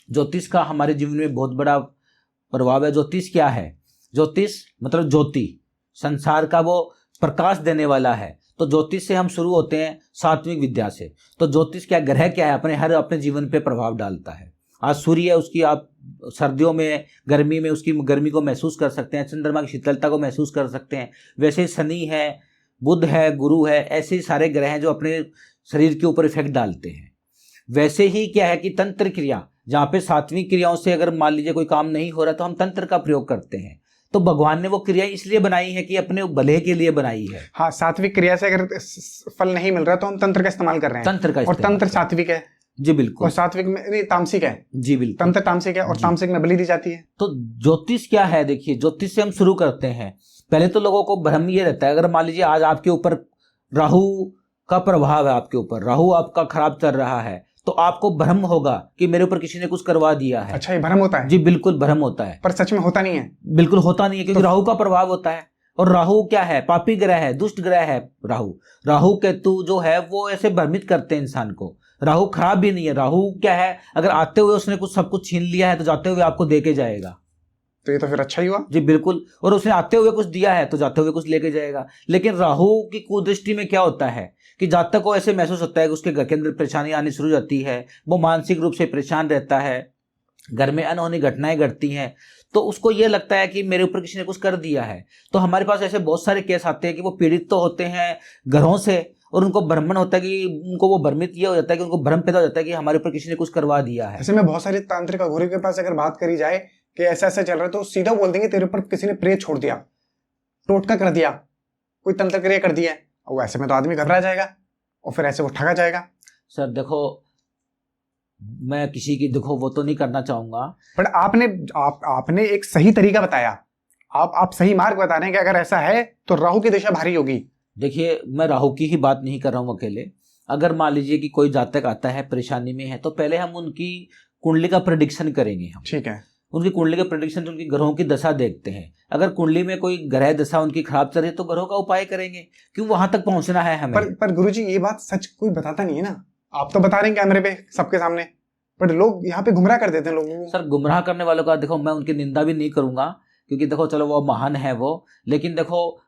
ज्योतिष का हमारे जीवन में बहुत बड़ा प्रभाव है। ज्योतिष क्या है? ज्योतिष मतलब ज्योति, संसार का वो प्रकाश देने वाला है। तो ज्योतिष से हम शुरू होते हैं सात्विक विद्या से। तो ज्योतिष क्या, ग्रह क्या है, अपने जीवन पे प्रभाव डालता है। आज सूर्य है, उसकी आप सर्दियों में गर्मी में उसकी गर्मी को महसूस कर सकते हैं, चंद्रमा की शीतलता को महसूस कर सकते हैं। वैसे शनि है, बुध है, गुरु है, ऐसे ही सारे ग्रह हैं जो अपने शरीर के ऊपर इफेक्ट डालते हैं। वैसे ही क्या है कि तंत्र क्रिया, जहाँ पे सात्विक क्रियाओं से अगर मान लीजिए कोई काम नहीं हो रहा तो हम तंत्र का प्रयोग करते हैं। तो भगवान ने वो क्रिया इसलिए बनाई है कि अपने भले के लिए बनाई है। हाँ, सात्विक क्रिया से अगर फल नहीं मिल रहा तो हम तंत्र का इस्तेमाल कर रहे हैं। तंत्र का, और तंत्र सात्विक है। जी बिल्कुल। और सात्विक में नहीं, तामसिक है। जी बिल्कुल, तंत्र तामसिक है और तामसिक में बलि दी जाती है। तो ज्योतिष क्या है? देखिए, ज्योतिष से हम शुरू करते हैं। पहले तो लोगों को भ्रम ये रहता है, अगर मान लीजिए आज आपके ऊपर राहु का प्रभाव है, आपके ऊपर राहु आपका खराब चल रहा है, तो आपको भ्रम होगा कि मेरे ऊपर किसी ने कुछ करवा दिया है। अच्छा, ये भ्रम होता है? जी बिल्कुल भ्रम होता है, पर सच में होता नहीं है। बिल्कुल होता नहीं है, क्योंकि राहु का प्रभाव होता है। और राहु क्या है? पापी ग्रह है, दुष्ट ग्रह है। राहु केतु जो है वो ऐसे भ्रमित करते हैं इंसान को। राहु खराब भी नहीं है। राहु क्या है, अगर आते हुए उसने कुछ सब कुछ छीन लिया है तो जाते हुए आपको दे के जाएगा। तो ये तो फिर अच्छा ही हुआ। जी बिल्कुल। और उसने आते हुए कुछ दिया है तो जाते हुए कुछ लेके जाएगा। लेकिन राहु की कुदृष्टि में क्या होता है कि जातक को ऐसे महसूस होता है कि उसके घर के अंदर परेशानी आनी शुरू हो जाती है, वो मानसिक रूप से परेशान रहता है, घर में अनहोनी घटनाएं घटती हैं, तो उसको ये लगता है कि मेरे ऊपर किसी ने कुछ कर दिया है। तो हमारे पास ऐसे बहुत सारे केस आते हैं कि वो पीड़ित तो होते हैं घरों से, और उनको भ्रमण होता है कि उनको वो भ्रमित ये हो जाता है कि उनको भ्रम पैदा हो जाता है कि हमारे ऊपर किसी ने कुछ करवा दिया है। ऐसे में बहुत सारे तांत्रिक अघोरी के पास अगर बात करी जाए कि ऐसा ऐसा चल रहा है, तो सीधा बोल देंगे तेरे ऊपर किसी ने प्रेत छोड़ दिया, टोटका कर दिया, कोई तंत्र क्रिया कर दिया। और ऐसे में तो आदमी घबरा जाएगा और फिर ऐसे वो ठगा जाएगा। सर देखो, मैं किसी की देखो वो तो नहीं करना चाहूंगा, बट आपने एक सही तरीका बताया। आप सही मार्ग बता रहे हैं कि अगर ऐसा है तो राहु की दिशा भारी होगी। देखिए, मैं राहु की ही बात नहीं कर रहा हूँ अकेले। अगर मान लीजिए कि कोई जातक आता है परेशानी में है, तो पहले हम उनकी कुंडली का प्रेडिक्शन करेंगे। हम ठीक है, उनकी कुंडली का प्रेडिक्शन, उनकी ग्रहों की दशा देखते हैं। अगर कुंडली में कोई ग्रह दशा उनकी खराब चल रही है तो ग्रहों का उपाय करेंगे, क्यों वहां तक पहुंचना है हमें। पर गुरुजी ये बात सच कोई बताता नहीं है ना। आप तो बता रहे हैं कैमरे पे सबके सामने, पर लोग यहाँ पे गुमराह कर देते हैं लोगों को। सर, गुमराह करने वालों का देखो, मैं उनकी निंदा भी नहीं करूंगा, क्योंकि देखो चलो वो महान है वो, लेकिन देखो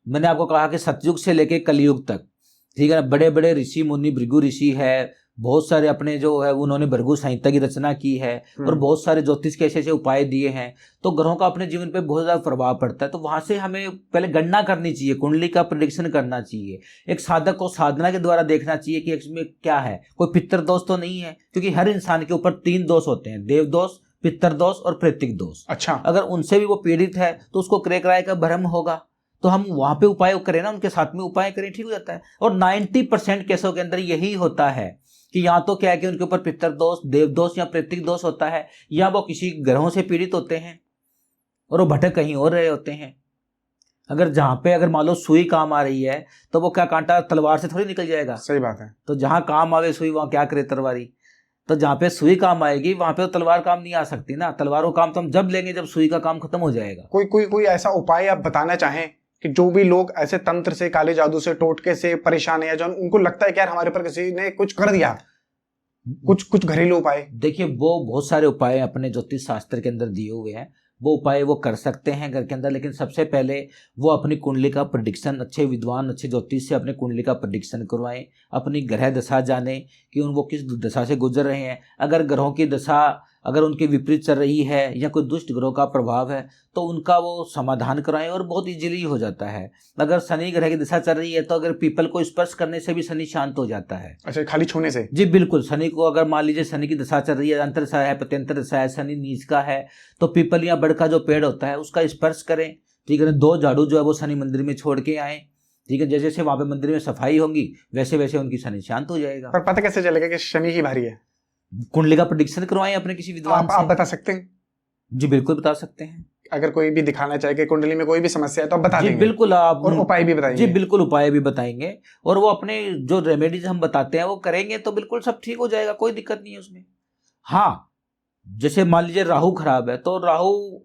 मैंने आपको कहा कि सतयुग से लेके कलयुग तक, ठीक है ना, बड़े बड़े ऋषि मुनि, भृगु ऋषि है, बहुत सारे अपने जो है उन्होंने भृगु संहिता की रचना की है, और बहुत सारे ज्योतिष के ऐसे ऐसे उपाय दिए हैं। तो ग्रहों का अपने जीवन पे बहुत ज्यादा प्रभाव पड़ता है। तो वहां से हमें पहले गणना करनी चाहिए, कुंडली का प्रेडिक्शन करना चाहिए। एक साधक को साधना के द्वारा देखना चाहिए कि इसमें क्या है, कोई पितृ दोष तो नहीं है, क्योंकि हर इंसान के ऊपर 3 दोष होते हैं, देव दोष, पितृ दोष और प्रेतिक दोष। अच्छा, अगर उनसे भी वो पीड़ित है तो उसको क्रय कराय का भ्रम होगा, तो हम वहां पे उपाय करें ना, उनके साथ में उपाय करें, ठीक हो जाता है। और 90% केसों के अंदर यही होता है कि या तो क्या है कि उनके ऊपर पितृ दोष, देव दोष या प्रेतिक दोष होता है, या वो किसी ग्रहों से पीड़ित होते हैं और वो भटक कहीं और रहे होते हैं। अगर जहां पे अगर मान लो सुई काम आ रही है तो वो क्या कांटा तलवार से थोड़ी निकल जाएगा। सही बात है। तो जहां काम आवे सुई, वहां क्या करे तलवारी। तो जहां पे सुई काम आएगी वहां पे तो तलवार काम नहीं आ सकती ना। तलवार का काम तो हम जब लेंगे जब सुई का काम खत्म हो जाएगा। कोई ऐसा उपाय आप बताना चाहें कि जो भी लोग ऐसे तंत्र से, काले जादू से, टोटके से परेशान है, या जो उनको लगता है कि यार हमारे ऊपर किसी ने कुछ कर दिया, कुछ कुछ घरेलू उपाय? देखिए, वो बहुत सारे उपाय अपने ज्योतिष शास्त्र के अंदर दिए हुए हैं, वो उपाय वो कर सकते हैं घर के अंदर। लेकिन सबसे पहले वो अपनी कुंडली का प्रेडिक्शन, अच्छे विद्वान, अच्छे ज्योतिष से अपनी कुंडली का प्रेडिक्शन करवाएं, अपनी ग्रह दशा जाने कि वो किस दशा से गुजर रहे हैं। अगर ग्रहों की दशा अगर उनके विपरीत चल रही है या कोई दुष्ट ग्रहों का प्रभाव है तो उनका वो समाधान कराएं, और बहुत इजीली हो जाता है। अगर शनि ग्रह की दशा चल रही है तो अगर पीपल को स्पर्श करने से भी शनि शांत हो जाता है। अच्छा, खाली छूने से? जी बिल्कुल। शनि को अगर मान लीजिए शनि की दशा चल रही है, अंतर दशा है, प्रत्यंतर दशा है, शनि नीच का है, तो पीपल या बड़ का जो पेड़ होता है उसका स्पर्श करें, ठीक है। 2 झाड़ू जो है वो शनि मंदिर में छोड़ के आए, ठीक है। जैसे जैसे वहां पे मंदिर में सफाई होगी वैसे वैसे उनकी शनि शांत हो जाएगा। पर पता कैसे चलेगा कि शनि ही भारी है? कुंडली का प्रेडिक्शन करवाएं अपने किसी विद्वान से। आप बता सकते हैं? जी बिल्कुल बता सकते हैं। अगर कोई भी दिखाना चाहे कि कुंडली में कोई भी समस्या है तो आप बता जी देंगे? बिल्कुल। आप और उपाय भी बताएंगे? जी बिल्कुल, उपाय भी बताएंगे, और वो अपने जो रेमेडीज हम बताते हैं वो करेंगे तो बिल्कुल सब ठीक हो जाएगा, कोई दिक्कत नहीं है उसमें। हाँ, जैसे मान लीजिए राहु खराब है तो राहु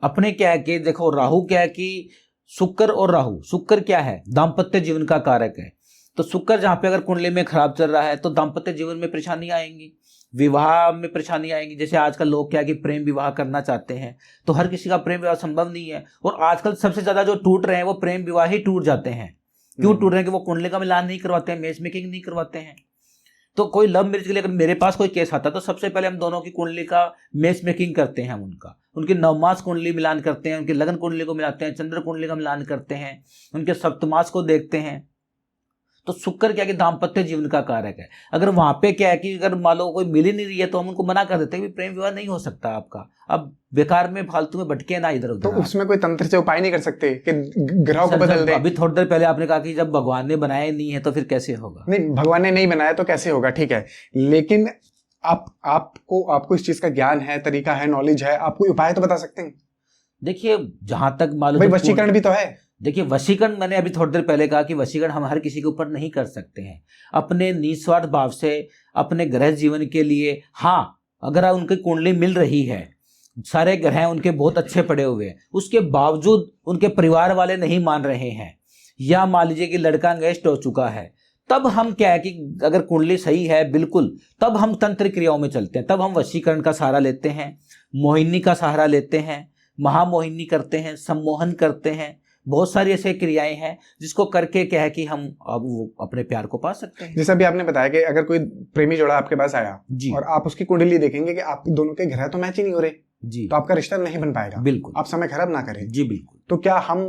अपने क्या है कि देखो, राहु क्या है कि शुक्र और राहु, शुक्र क्या है, दाम्पत्य जीवन का कारक है। तो शुक्र जहां पे अगर कुंडली में खराब चल रहा है तो दाम्पत्य जीवन में परेशानी आएंगी, विवाह में परेशानी आएंगी। जैसे आजकल लोग क्या है कि प्रेम विवाह करना चाहते हैं, तो हर किसी का प्रेम विवाह संभव नहीं है, और आजकल सबसे ज्यादा जो टूट रहे हैं वो प्रेम विवाह ही टूट जाते हैं। क्यों टूट रहे हैं? कि वो कुंडली का मिलान नहीं करवाते हैं, मैच मेकिंग नहीं करवाते हैं। तो कोई लव मैरिज के लिए अगर मेरे पास कोई केस आता है तो सबसे पहले हम दोनों की कुंडली का मैच मेकिंग करते हैं, हम उनकी नवमास कुंडली मिलान करते हैं, उनकी लगन कुंडली को मिलाते हैं, चंद्र कुंडली का मिलान करते हैं, उनके सप्तमास को देखते हैं। तो शुक्र क्या कि दाम्पत्य जीवन का कारक है। अगर वहां पे क्या है कि अगर मान लो कोई मिल ही नहीं रही है तो हम उनको मना कर देते हैं कि प्रेम विवाह नहीं हो सकता आपका, अब बेकार में फालतू में भटके ना इधर उधर। तो उसमें कोई तंत्र से उपाय नहीं कर सकते कि ग्रहों को बदल दे? अभी थोड़ी देर पहले आपने कहा कि जब भगवान ने बनाया नहीं है तो फिर कैसे होगा? नहीं, भगवान ने नहीं बनाया तो कैसे होगा, ठीक है, लेकिन आपको इस चीज का ज्ञान है, तरीका है, नॉलेज है, आप कोई उपाय तो बता सकते हैं? देखिए, जहां तक मालूम भाई वशीकरण भी तो है। देखिए, वशीकरण मैंने अभी थोड़ी देर पहले कहा कि वशीकरण हम हर किसी के ऊपर नहीं कर सकते हैं। अपने निस्वार्थ भाव से अपने ग्रह जीवन के लिए, हाँ, अगर उनकी कुंडली मिल रही है, सारे ग्रह उनके बहुत अच्छे पड़े हुए हैं, उसके बावजूद उनके परिवार वाले नहीं मान रहे हैं, या मान लीजिए कि लड़का अंगेस्ट हो चुका है, तब हम क्या है कि अगर कुंडली सही है बिल्कुल, तब हम तंत्र क्रियाओं में चलते हैं। तब हम वशीकरण का सहारा लेते हैं, मोहिनी का सहारा लेते हैं, महामोहिनी करते हैं, सम्मोहन करते हैं। बहुत सारी ऐसी क्रियाएं हैं जिसको करके क्या है कि हम अब वो अपने प्यार को पा सकते हैं। जैसे अभी आपने बताया कि अगर कोई प्रेमी जोड़ा आपके पास आया जी, और आप उसकी कुंडली देखेंगे कि आप दोनों के ग्रह तो मैच ही नहीं हो रहे जी, तो आपका रिश्ता नहीं बन पाएगा। बिल्कुल। आप समय खराब ना करें। जी बिल्कुल। तो क्या हम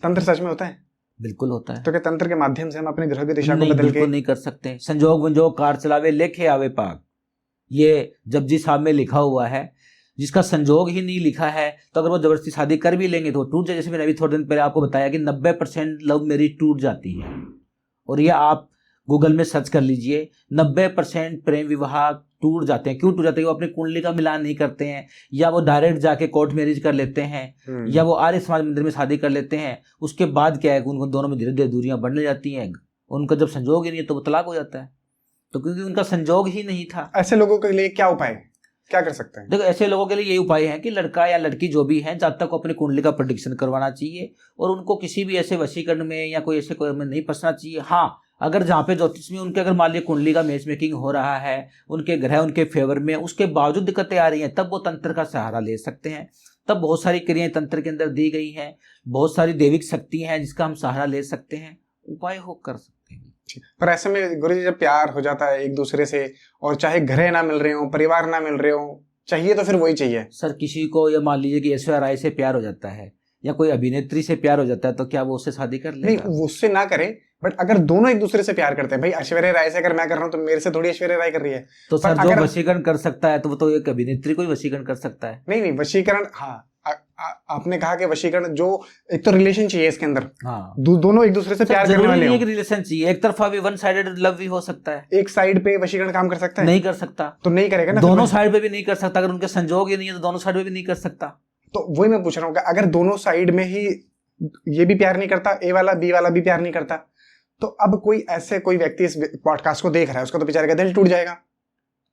तंत्र सच में होता है? बिल्कुल होता है। तो क्या तंत्र के माध्यम से हम अपने ग्रह की दिशा को नहीं, बदल बिल्कुल के? नहीं कर सकते। संजोग वंजोग कार चलावे लेखे आवे पाग, ये जपजी साहब में लिखा हुआ है। जिसका संजोग ही नहीं लिखा है तो अगर वो जबरदस्ती शादी कर भी लेंगे तो टूट जाए। जैसे मैंने अभी थोड़े दिन पहले आपको बताया कि 90% लव मैरिज टूट जाती है, और ये आप गूगल में सर्च कर लीजिए, 90% प्रेम विवाह टूट जाते हैं। क्यों टूट जाते हैं? वो अपनी कुंडली का मिलान नहीं करते हैं, या वो डायरेक्ट जाके कोर्ट मैरिज कर लेते हैं, या वो आर्य समाज मंदिर में शादी कर लेते हैं। उसके बाद क्या है, उनको दोनों में धीरे धीरे दूरियां बढ़ने जाती हैं, उनका जब संजोग ही नहीं है तो वो तलाक हो जाता है। तो क्योंकि उनका संजोग ही नहीं था। ऐसे लोगों के लिए क्या उपाय, क्या कर सकते हैं? देखो, ऐसे लोगों के लिए यही उपाय है कि लड़का या लड़की जो भी है जातक को अपनी कुंडली का प्रेडिक्शन करवाना चाहिए, और उनको किसी भी ऐसे वशीकरण में या कोई ऐसे कोई में नहीं फंसना चाहिए। हाँ, अगर जहाँ पे ज्योतिष में उनके अगर मान लीजिए कुंडली का मैच मेकिंग हो रहा है, उनके ग्रह उनके फेवर में, उसके बावजूद दिक्कतें आ रही हैं, तब वो तंत्र का सहारा ले सकते हैं। तब बहुत सारी क्रियाएं तंत्र के अंदर दी गई हैं, बहुत सारी दैविक शक्ति हैं जिसका हम सहारा ले सकते हैं, उपाय हो कर सकते हैं। पर ऐसे में गुरु जी जब प्यार हो जाता है एक दूसरे से, और चाहे घरे ना मिल रहे हो, परिवार ना मिल रहे हो, चाहिए तो फिर वही चाहिए। सर, किसी को या मान लीजिए कि ऐश्वर्या राय से प्यार हो जाता है या कोई अभिनेत्री से प्यार हो जाता है, तो क्या वो उससे शादी कर लेगा? नहीं, वो उससे ना करे, बट अगर दोनों एक दूसरे से प्यार करते हैं, भाई ऐश्वर्या राय से अगर मैं कर रहा हूँ तो मेरे से थोड़ी ऐश्वर्या राय कर रही है, तो सर अगर जो वशीकरण कर सकता है तो वो तो एक अभिनेत्री को ही वशीकरण कर सकता है। नहीं, वशीकरण, हाँ, आपने कहा कि वशीकरण, जो एक तो रिलेशन चाहिए इसके अंदर, हाँ, दोनों एक दूसरे से प्यार करने वाले हो। एक रिलेशन चाहिए, एक तरफा भी वन साइडेड लव भी हो सकता है। एक साइड पे वशीकरण काम कर सकता है? नहीं कर सकता। तो नहीं करेगा ना, दोनों साइड पे भी नहीं कर सकता। अगर उनके संजोग ही नहीं है तो दोनों साइड पे भी नहीं कर सकता। तो वही मैं पूछ रहा हूँ कि अगर दोनों साइड में ही ये भी प्यार नहीं करता, ए वाला बी वाला भी प्यार नहीं करता, तो अब कोई व्यक्ति इस पॉडकास्ट को देख रहा है, उसका तो बेचारे का दिल टूट जाएगा।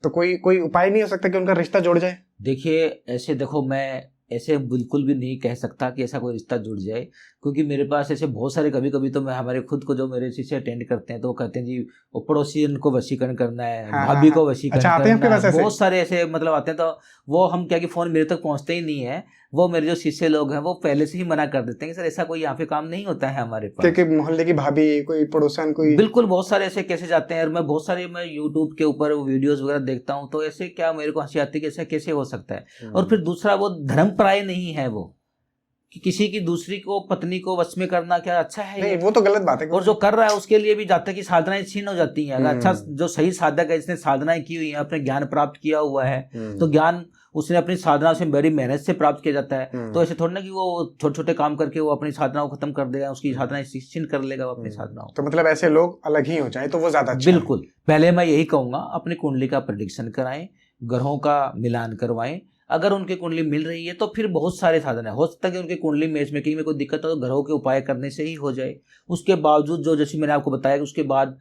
तो कोई उपाय नहीं हो सकता कि उनका रिश्ता जोड़ जाए? देखिए, ऐसे देखो, मैं ऐसे बिल्कुल भी नहीं कह सकता कि ऐसा कोई रिश्ता जुड़ जाए, क्योंकि मेरे पास ऐसे बहुत सारे, कभी कभी तो मैं हमारे खुद को जो मेरे शिष्य अटेंड करते हैं तो वो कहते हैं जी वो पड़ोसी उनको वशीकरण करना है, हाँ, भाभी हाँ, को हाँ। वशीकरण अच्छा, आते हैं आपके करना पास है, ऐसे? बहुत सारे ऐसे मतलब आते हैं। तो वो हम क्या कि फ़ोन मेरे तक पहुंचते ही नहीं है, वो मेरे जो शिष्य लोग हैं वो पहले से ही मना कर देते हैं कि सर ऐसा कोई यहाँ पे काम नहीं होता है हमारे पास। क्योंकि मोहल्ले की भाभी, कोई पड़ोसन, कोई बिल्कुल, बहुत सारे ऐसे कैसे जाते हैं, और मैं बहुत सारे मैं यूट्यूब के ऊपर वीडियोस वगैरह देखता हूँ, तो ऐसे क्या मेरे को हंसी आती है कि ऐसा कैसे हो सकता है। और फिर दूसरा, वो धर्मपराय नहीं है वो, कि किसी की दूसरी को पत्नी को वश में करना क्या अच्छा है नहीं, ये? वो तो गलत बात है। और जो कर रहा है उसके लिए भी जातक की साधनाएं छीन हो जाती हैं। अगर अच्छा हम्म। जो सही साधक है, जिसने साधनाएं की हुई है, अपने ज्ञान प्राप्त किया हुआ है, हम्म। तो ज्ञान उसने अपनी साधना से बड़ी मेहनत से प्राप्त किया जाता है। तो ऐसे थोड़ा ना कि वो छोटे छोटे काम करके वो अपनी साधनाओं को खत्म कर देगा, उसकी साधनाएं छीन कर लेगा वो अपनी साधनाओं। तो मतलब ऐसे लोग अलग ही हो जाए तो वो ज्यादा अच्छा है। बिल्कुल, पहले मैं यही कहूंगा अपनी कुंडली का प्रेडिक्शन कराएं, ग्रहों का मिलान करवाएं। अगर उनकी कुंडली मिल रही है तो फिर बहुत सारे साधन है, हो सकता है कि उनकी कुंडली मैच मेकिंग में कोई दिक्कत हो तो ग्रहों के उपाय करने से ही हो जाए। उसके बावजूद जो, जैसे मैंने आपको बताया कि उसके बाद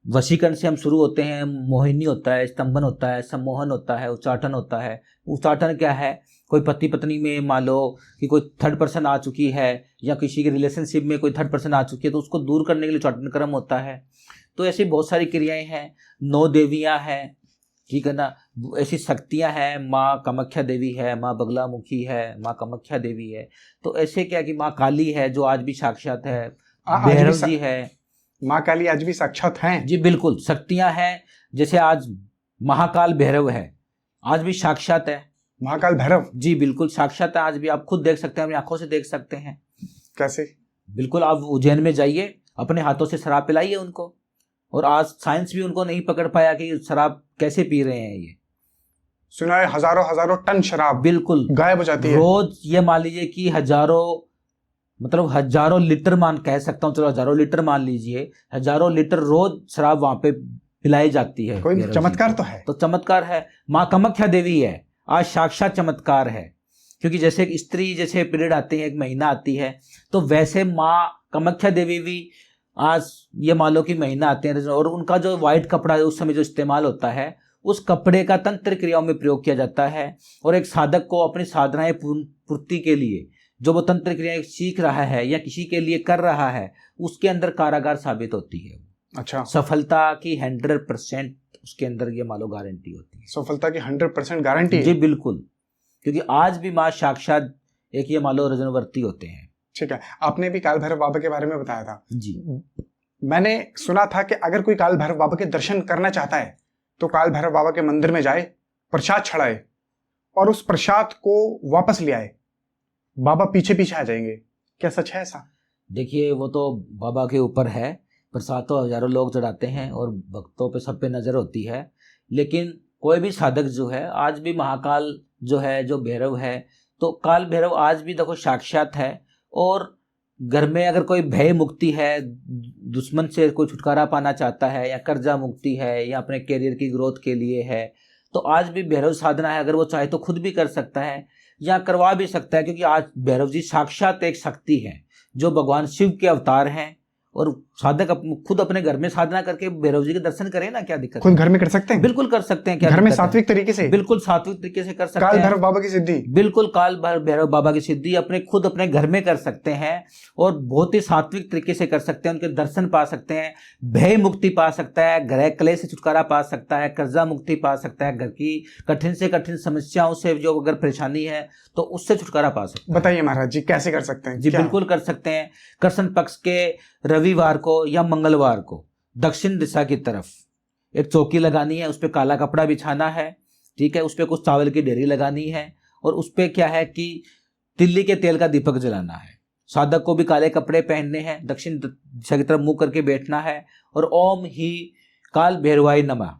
वशीकरण से हम शुरू होते हैं, मोहिनी होता है, स्तंभन होता है, सम्मोहन होता है, उच्चाटन होता है। उच्चाटन क्या है? कोई पति पत्नी में मान लो कि कोई थर्ड पर्सन आ चुकी है, या किसी के रिलेशनशिप में कोई थर्ड पर्सन आ चुकी है, तो उसको दूर करने के लिए उच्चाटन कर्म होता है। तो ऐसी बहुत सारी क्रियाएं हैं। 9 देवियां हैं, ठीक है ना, ऐसी शक्तियां हैं। माँ कामाख्या देवी है, माँ बगलामुखी है, माँ कामाख्या देवी है। तो ऐसे क्या कि माँ काली है जो आज भी साक्षात है, भैरव जी है। माँ काली आज भी साक्षात हैं? जी बिल्कुल, शक्तियां हैं। जैसे आज महाकाल भैरव है, आज भी साक्षात है। महाकाल भैरव? जी बिल्कुल साक्षात है, आज भी आप खुद देख सकते हैं, अपनी आंखों से देख सकते हैं। कैसे? बिल्कुल, आप उज्जैन में जाइए, अपने हाथों से शराब पिलाइए उनको, और आज साइंस भी उनको नहीं पकड़ पाया कि शराब कैसे पी रहे हैं ये। सुना है हजारों हजारों टन शराब बिल्कुल गायब हो जाती है रोज। ये मान लीजिए कि हजारों, मतलब हजारों लीटर मान कह सकता हूँ, चलो हजारों लीटर मान लीजिए, हजारों लीटर रोज शराब वहां पे पिलाई जाती है। कोई चमत्कार तो है। तो चमत्कार है, माँ कामाख्या देवी है, आज साक्षात चमत्कार है। क्योंकि जैसे एक स्त्री जैसे पीरियड आती है, एक महीना आती है, तो वैसे माँ कामाख्या देवी भी आज ये मान लो कि महीना आते हैं, और उनका जो व्हाइट कपड़ा है उस समय जो इस्तेमाल होता है, उस कपड़े का तंत्र क्रियाओं में प्रयोग किया जाता है। और एक साधक को अपनी साधनाएं पूर्ति के लिए जो वो तंत्र क्रियाएं सीख रहा है या किसी के लिए कर रहा है, उसके अंदर कारागार साबित होती है। अच्छा, सफलता की 100% उसके अंदर ये मान लो गारंटी होती है। सफलता की 100% गारंटी है? जी बिल्कुल, क्योंकि आज भी माँ साक्षात एक ये मान लो रजनवर्ती होते हैं। ठीक है, आपने भी काल भैरव बाबा के बारे में बताया था। जी, मैंने सुना था कि अगर कोई काल भैरव बाबा के दर्शन करना चाहता है तो काल भैरव बाबा के मंदिर में जाए, प्रसाद चढ़ाए और उस प्रसाद को वापस ले आए, बाबा पीछे पीछे आ जाएंगे। क्या सच है ऐसा? देखिए वो तो बाबा के ऊपर है, प्रसाद तो हजारों लोग चढ़ाते हैं और भक्तों पे सब पे नजर होती है। लेकिन कोई भी साधक जो है, आज भी महाकाल जो है, जो भैरव है, तो काल भैरव आज भी देखो साक्षात है। और घर में अगर कोई भय मुक्ति है, दुश्मन से कोई छुटकारा पाना चाहता है, या कर्जा मुक्ति है, या अपने करियर की ग्रोथ के लिए है, तो आज भी भैरव साधना है। अगर वो चाहे तो खुद भी कर सकता है या करवा भी सकता है, क्योंकि आज भैरव जी साक्षात एक शक्ति है जो भगवान शिव के अवतार हैं। और साधक खुद अपने घर में साधना करके भैरव जी के दर्शन करें ना, क्या दिक्कत? खुद घर में कर सकते हैं? बिल्कुल कर सकते हैं। क्या घर में सात्विक तरीके से? बिल्कुल सात्विक तरीके से कर सकते हैं। काल भैरव बाबा की सिद्धि? बिल्कुल, काल भैरव बाबा की सिद्धि अपने खुद अपने घर में कर सकते हैं, और बहुत ही सात्विक तरीके से कर सकते हैं। उनके दर्शन पा सकते हैं, भय मुक्ति पा सकता है, ग्रह क्लेश से छुटकारा पा सकता है, कर्जा मुक्ति पा सकता है, घर की कठिन से कठिन समस्याओं से जो अगर परेशानी है तो उससे छुटकारा पा सकता है। बताइए महाराज जी, कैसे कर सकते हैं? जी बिल्कुल कर सकते हैं। कृष्ण पक्ष के रविवार को या मंगलवार को दक्षिण दिशा की तरफ एक चौकी लगानी है, उस पर काला कपड़ा बिछाना है, ठीक है, उस पर कुछ चावल की ढेरी लगानी है, और उस पर क्या है कि तिल्ली के तेल का दीपक जलाना है। साधक को भी काले कपड़े पहनने हैं, दक्षिण दिशा की तरफ मुंह करके बैठना है, और ओम ही काल भैरवाय नमः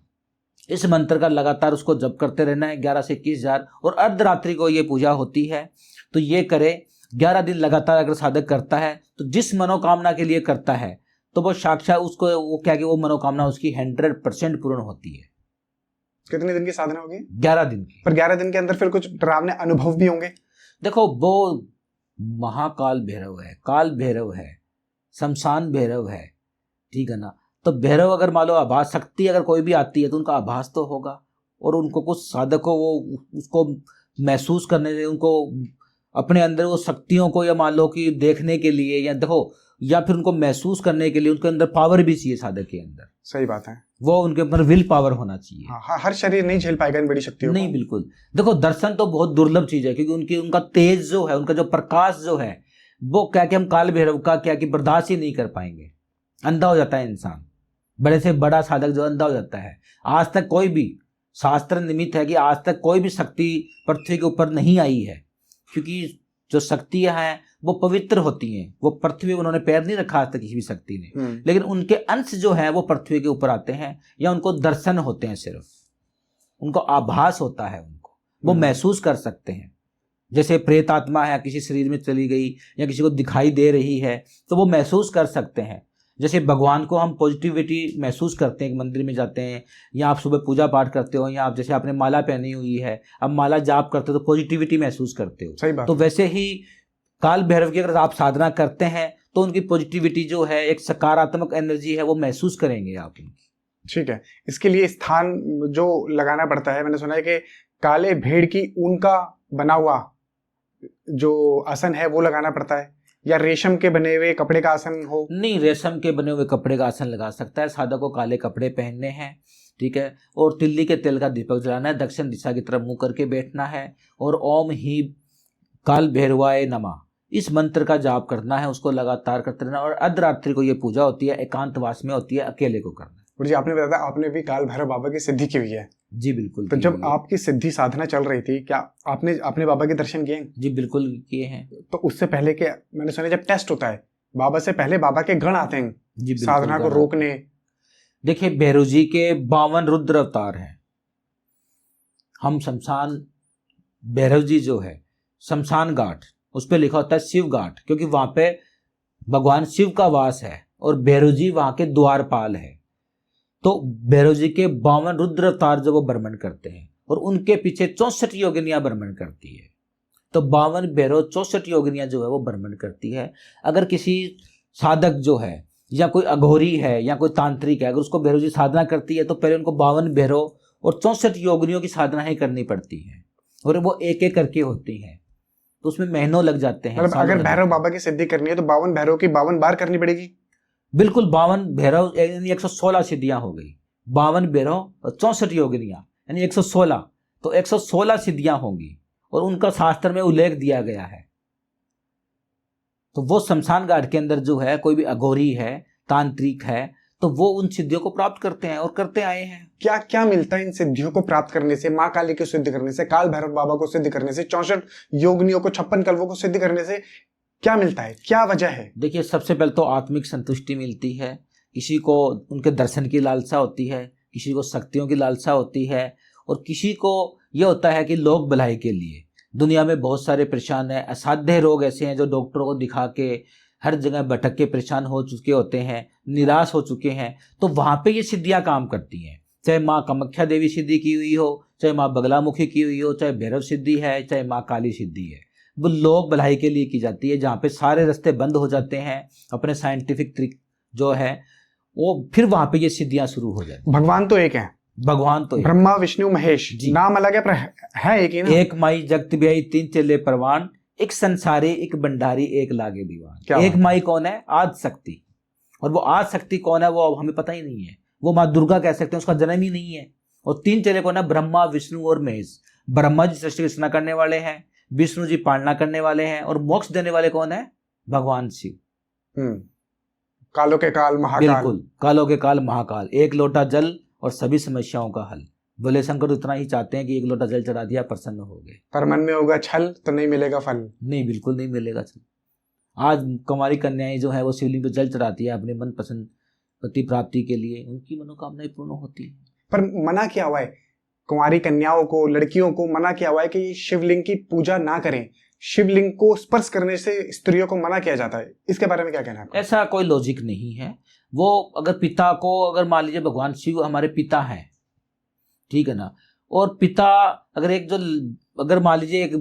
इस मंत्र का लगातार उसको जप करते रहना है 11 से 21,000। और अर्धरात्रि को ये पूजा होती है, तो ये करे 11 दिन लगातार। अगर साधक करता है तो जिस मनोकामना के लिए करता है तो वो साक्षात उसको वो क्या कि वो मनोकामना उसकी 100% पूर्ण होती है। कितने दिन की साधना होगी? 11 दिन की। पर 11 दिन के अंदर फिर कुछ डरावने अनुभव भी होंगे? देखो वो महाकाल भैरव है, काल भैरव है, शमशान भैरव है, ठीक है ना। तो भैरव अगर मान लो आभास शक्ति अगर कोई भी आती है तो उनका आभास तो होगा, और उनको कुछ साधक को वो उसको महसूस करने से, उनको अपने अंदर वो शक्तियों को, या मान लो कि देखने के लिए, या देखो, या फिर उनको महसूस करने के लिए उनके अंदर पावर भी चाहिए साधक के अंदर। सही बात है। वो उनके अंदर विल पावर होना चाहिए। हाँ, हर शरीर नहीं झेल पाएगा इन बड़ी शक्तियों नहीं, को। बिल्कुल। देखो, दर्शन तो बहुत दुर्लभ चीज है, क्योंकि उनका तेज जो है, उनका जो प्रकाश जो है, वो क्या कि हम काल भैरव का क्या कि बर्दाश्त ही नहीं कर पाएंगे। अंधा हो जाता है इंसान, बड़े से बड़ा साधक जो अंधा हो जाता है। आज तक कोई भी शास्त्र निमित्त है कि आज तक कोई भी शक्ति पृथ्वी के ऊपर नहीं आई है, क्योंकि जो शक्तियां हैं वो पवित्र होती हैं। वो पृथ्वी उन्होंने पैर नहीं रखा आज तक किसी भी शक्ति ने, लेकिन उनके अंश जो है वो पृथ्वी के ऊपर आते हैं, या उनको दर्शन होते हैं, सिर्फ उनको आभास होता है, उनको वो महसूस कर सकते हैं। जैसे प्रेत आत्मा है, किसी शरीर में चली गई या किसी को दिखाई दे रही है, तो वो महसूस कर सकते हैं। जैसे भगवान को हम पॉजिटिविटी महसूस करते हैं, मंदिर में जाते हैं, या आप सुबह पूजा पाठ करते हो, या आप जैसे आपने माला पहनी हुई है, अब माला जाप करते हो तो पॉजिटिविटी महसूस करते हो। सही बात। तो वैसे ही काल भैरव की अगर आप साधना करते हैं तो उनकी पॉजिटिविटी जो है, एक सकारात्मक एनर्जी है, वो महसूस करेंगे आप उनकी। ठीक है। इसके लिए स्थान जो लगाना पड़ता है, मैंने सुना है कि काले भेड़ की ऊन का बना हुआ जो आसन है वो लगाना पड़ता है, या रेशम के बने हुए कपड़े का आसन हो? नहीं, रेशम के बने हुए कपड़े का आसन लगा सकता है। साधक को काले कपड़े पहनने हैं, ठीक है, और तिल्ली के तेल का दीपक जलाना है, दक्षिण दिशा की तरफ मुंह करके बैठना है, और ओम ही काल भैरवाय नमः इस मंत्र का जाप करना है, उसको लगातार करते रहना। और अर्धरात्रि को ये पूजा होती है, एकांतवास में होती है, अकेले को करना है। जी, आपने बताया आपने भी काल भैरव बाबा की सिद्धि की हुई है। जी बिल्कुल। तो जब आपकी सिद्धि साधना चल रही थी, क्या आपने बाबा के दर्शन किए? जी बिल्कुल किए हैं। तो उससे पहले के मैंने सुना जब टेस्ट होता है बाबा से पहले बाबा के गण आते हैं जी साधना को रोकने। देखिए, भैरव जी के 52 रुद्र अवतार हैं। हम शमशान, भैरव जी जो है शमशान घाट, उस पर लिखा होता है शिव घाट, क्योंकि वहां पे भगवान शिव का वास है और भैरव जी वहां के द्वारपाल है। तो भैरव जी के 52 रुद्र अवतार जो वो भ्रमण करते हैं, और उनके पीछे 64 योगिनियां भ्रमण करती है। तो 52 भैरव 64 योगिनियां जो है वो भ्रमण करती है। अगर किसी साधक जो है, या कोई अघोरी है, या कोई तांत्रिक है, अगर उसको भैरव जी साधना करती है, तो पहले उनको 52 भैरव और 64 योगिनियों की साधना ही करनी पड़ती है, और वो एक एक करके होती हैं। तो उसमें महीनों लग जाते हैं। मतलब अगर भैरव बाबा की सिद्धि करनी है तो 52 भैरव की 52 बार करनी पड़ेगी? बिल्कुल, 52 भैरव यानी 116 सिद्धियां हो गई। 52 भैरव और 64 योगिनियां यानी 116, तो 116 सिद्धियां होंगी, और उनका शास्त्र में उल्लेख दिया गया है। तो वो शमशान घाट के अंदर जो है, कोई भी अघोरी है, तांत्रिक है, तो वो उन सिद्धियों को प्राप्त करते हैं और करते आए हैं। क्या क्या मिलता है इन सिद्धियों को प्राप्त करने से? माँ काली को सिद्ध करने से, काल भैरव बाबा को सिद्ध करने से, 64 योगिनियों को, 56 कल्वों को सिद्ध करने से क्या मिलता है? क्या वजह है? देखिए, सबसे पहले तो आत्मिक संतुष्टि मिलती है। किसी को उनके दर्शन की लालसा होती है, किसी को शक्तियों की लालसा होती है, और किसी को यह होता है कि लोक भलाई के लिए। दुनिया में बहुत सारे परेशान हैं, असाध्य रोग ऐसे हैं जो डॉक्टरों को दिखा के हर जगह भटक के परेशान हो चुके होते हैं, निराश हो चुके हैं। तो वहाँ पे ये सिद्धियाँ काम करती हैं। चाहे माँ कामाख्या देवी सिद्धि की हुई हो, चाहे माँ बगलामुखी की हुई हो, चाहे भैरव सिद्धि है, चाहे माँ काली सिद्धि है, वो लोक भलाई के लिए की जाती है। जहाँ पे सारे रास्ते बंद हो जाते हैं, अपने साइंटिफिक तरीक जो है वो, फिर वहाँ पे ये सिद्धियाँ शुरू हो जाती। भगवान तो एक है, भगवान तो ब्रह्मा विष्णु महेश, नाम अलग है पर है एक ही ना? एक माई जगत ब्याई तीन चले परवान, एक संसारी एक भंडारी एक लागे दीवान। एक माई कौन है? आदि शक्ति। और वो आदि शक्ति कौन है वो अब हमें पता ही नहीं है। वो माँ दुर्गा कह सकते हैं, उसका जन्म ही नहीं है। और तीन चेले कौन है? ब्रह्मा विष्णु और महेश। ब्रह्मा जी सृष्टि रचना करने वाले हैं, विष्णु जी पालना करने वाले हैं, और मोक्ष देने वाले कौन है? भगवान शिव। कालों के काल महाकाल। बिल्कुल, कालों के काल महाकाल। एक लोटा जल और सभी समस्याओं का हल। बोले शंकर इतना ही चाहते हैं कि एक लोटा जल चढ़ा दिया, प्रसन्न हो गए। पर मन में होगा छल तो नहीं मिलेगा फल। नहीं, बिल्कुल नहीं मिलेगा छल। आज कुमारी कन्याएं जो है वो शिवलिंग पे जल चढ़ाती है अपने मन पसंद पति प्राप्ति के लिए, उनकी मनोकामनाएं पूर्ण होती है। पर मना किया हुआ है कुंवारी कन्याओं को, लड़कियों को मना किया हुआ है कि शिवलिंग की पूजा ना करें। शिवलिंग को स्पर्श करने से स्त्रियों को मना किया जाता है। इसके बारे में क्या कहना है आपका? ऐसा कोई लॉजिक नहीं है। वो अगर पिता को, अगर मान लीजिए भगवान शिव हमारे पिता हैं, ठीक है ना, और पिता अगर एक जो, अगर मान लीजिए एक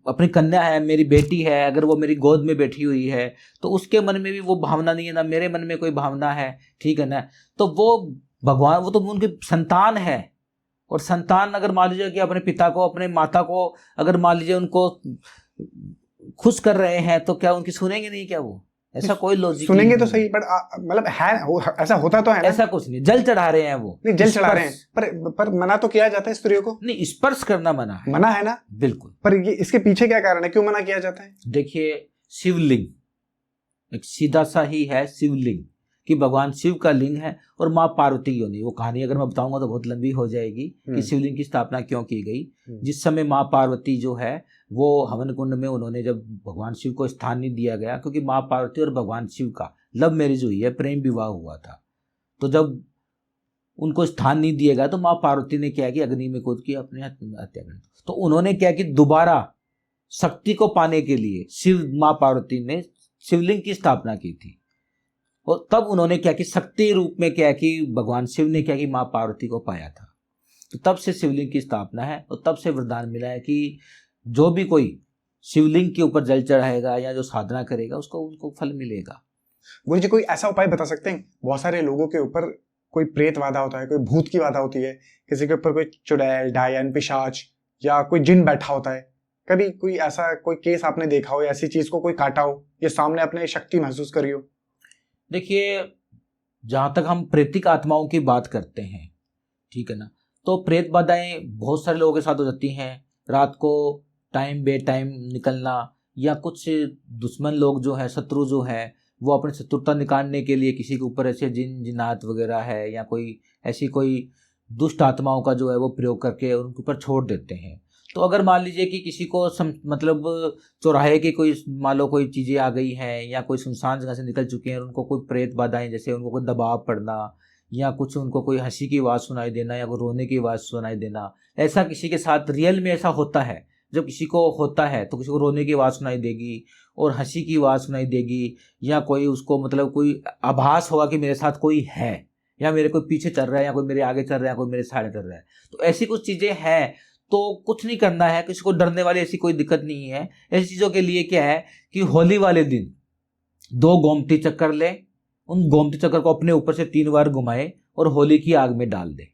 अपनी कन्या है, मेरी बेटी है, अगर वो मेरी गोद में बैठी हुई है, तो उसके मन में भी वो भावना नहीं है, ना मेरे मन में कोई भावना है, ठीक है ना, तो वो भगवान, वो तो उनकी संतान है, और संतान अगर मान लीजिए कि अपने पिता को, अपने माता को अगर मान लीजिए उनको खुश कर रहे हैं, तो क्या उनकी सुनेंगे नहीं क्या वो? ऐसा कोई लॉजिक सुनेंगे तो सही, बट मतलब है ऐसा होता तो है ना? ऐसा कुछ नहीं, जल चढ़ा रहे हैं वो, नहीं जल चढ़ा रहे हैं, पर मना तो किया जाता है स्त्रियों को। नहीं, स्पर्श करना मना है, मना है ना? बिल्कुल। पर ये इसके पीछे क्या कारण है, क्यों मना किया जाता है? देखिए, शिवलिंग एक सीधा सा ही है, शिवलिंग कि भगवान शिव का लिंग है और माँ पार्वती की योनि। वो कहानी अगर मैं बताऊंगा तो बहुत लंबी हो जाएगी कि शिवलिंग की स्थापना क्यों की गई। जिस समय माँ पार्वती जो है वो हवन कुंड में, उन्होंने जब भगवान शिव को स्थान नहीं दिया गया, क्योंकि माँ पार्वती और भगवान शिव का लव मैरिज हुई है, प्रेम विवाह हुआ था, तो जब उनको स्थान नहीं दिया गया तो माँ पार्वती ने क्या कि अग्नि में कूद के अपने हत्या कर दी। तो उन्होंने क्या कि दोबारा शक्ति को पाने के लिए शिव माँ पार्वती ने शिवलिंग की स्थापना की थी, और तब उन्होंने क्या कि शक्ति रूप में क्या कि भगवान शिव ने क्या कि माँ पार्वती को पाया था। तो तब से शिवलिंग की स्थापना है, और तब से वरदान मिला है कि जो भी कोई शिवलिंग के ऊपर जल चढ़ाएगा या जो साधना करेगा उसको उनको फल मिलेगा। गुरु जी, कोई ऐसा उपाय बता सकते हैं? बहुत सारे लोगों के ऊपर कोई प्रेत बाधा होता है, कोई भूत की बाधा होती है, किसी के ऊपर कोई चुड़ैल, डायन, पिशाच या कोई जिन बैठा होता है। कभी कोई ऐसा कोई केस आपने देखा हो, ऐसी चीज को कोई काटा हो या सामने अपने शक्ति महसूस करी हो? देखिए, जहाँ तक हम प्रेतिक आत्माओं की बात करते हैं, ठीक है ना, तो प्रेत बाधाएं बहुत सारे लोगों के साथ हो जाती हैं। रात को टाइम बे टाइम निकलना, या कुछ दुश्मन लोग जो है, शत्रु जो है, वो अपनी शत्रुता निकालने के लिए किसी के ऊपर ऐसे जिन जिनात वगैरह है या कोई ऐसी कोई दुष्ट आत्माओं का जो है वो प्रयोग करके उनके ऊपर छोड़ देते हैं। तो अगर मान लीजिए कि किसी को मतलब चौराहे की कोई मान लो कोई चीज़ें आ गई हैं या कोई सुनसान जगह से निकल चुके हैं, उनको कोई प्रेत बाधाएं, जैसे उनको कोई दबाव पड़ना या कुछ उनको कोई हंसी की आवाज़ सुनाई देना या कोई रोने की आवाज़ सुनाई देना, ऐसा किसी के साथ रियल में ऐसा होता है। जब किसी को होता है तो किसी को रोने की आवाज़ सुनाई देगी और हंसी की आवाज़ सुनाई देगी, या कोई उसको मतलब कोई आभास होगा कि मेरे साथ कोई है, या मेरे कोई पीछे चल रहा है, या कोई मेरे आगे चल रहा है, कोई मेरे साइड चल रहा है। तो ऐसी कुछ चीज़ें हैं, तो कुछ नहीं करना है, किसी को डरने वाली ऐसी कोई दिक्कत नहीं है। ऐसी चीज़ों के लिए क्या है कि होली वाले दिन 2 गोमती चक्कर ले, उन गोमती चक्कर को अपने ऊपर से 3 बार घुमाए और होली की आग में डाल दे।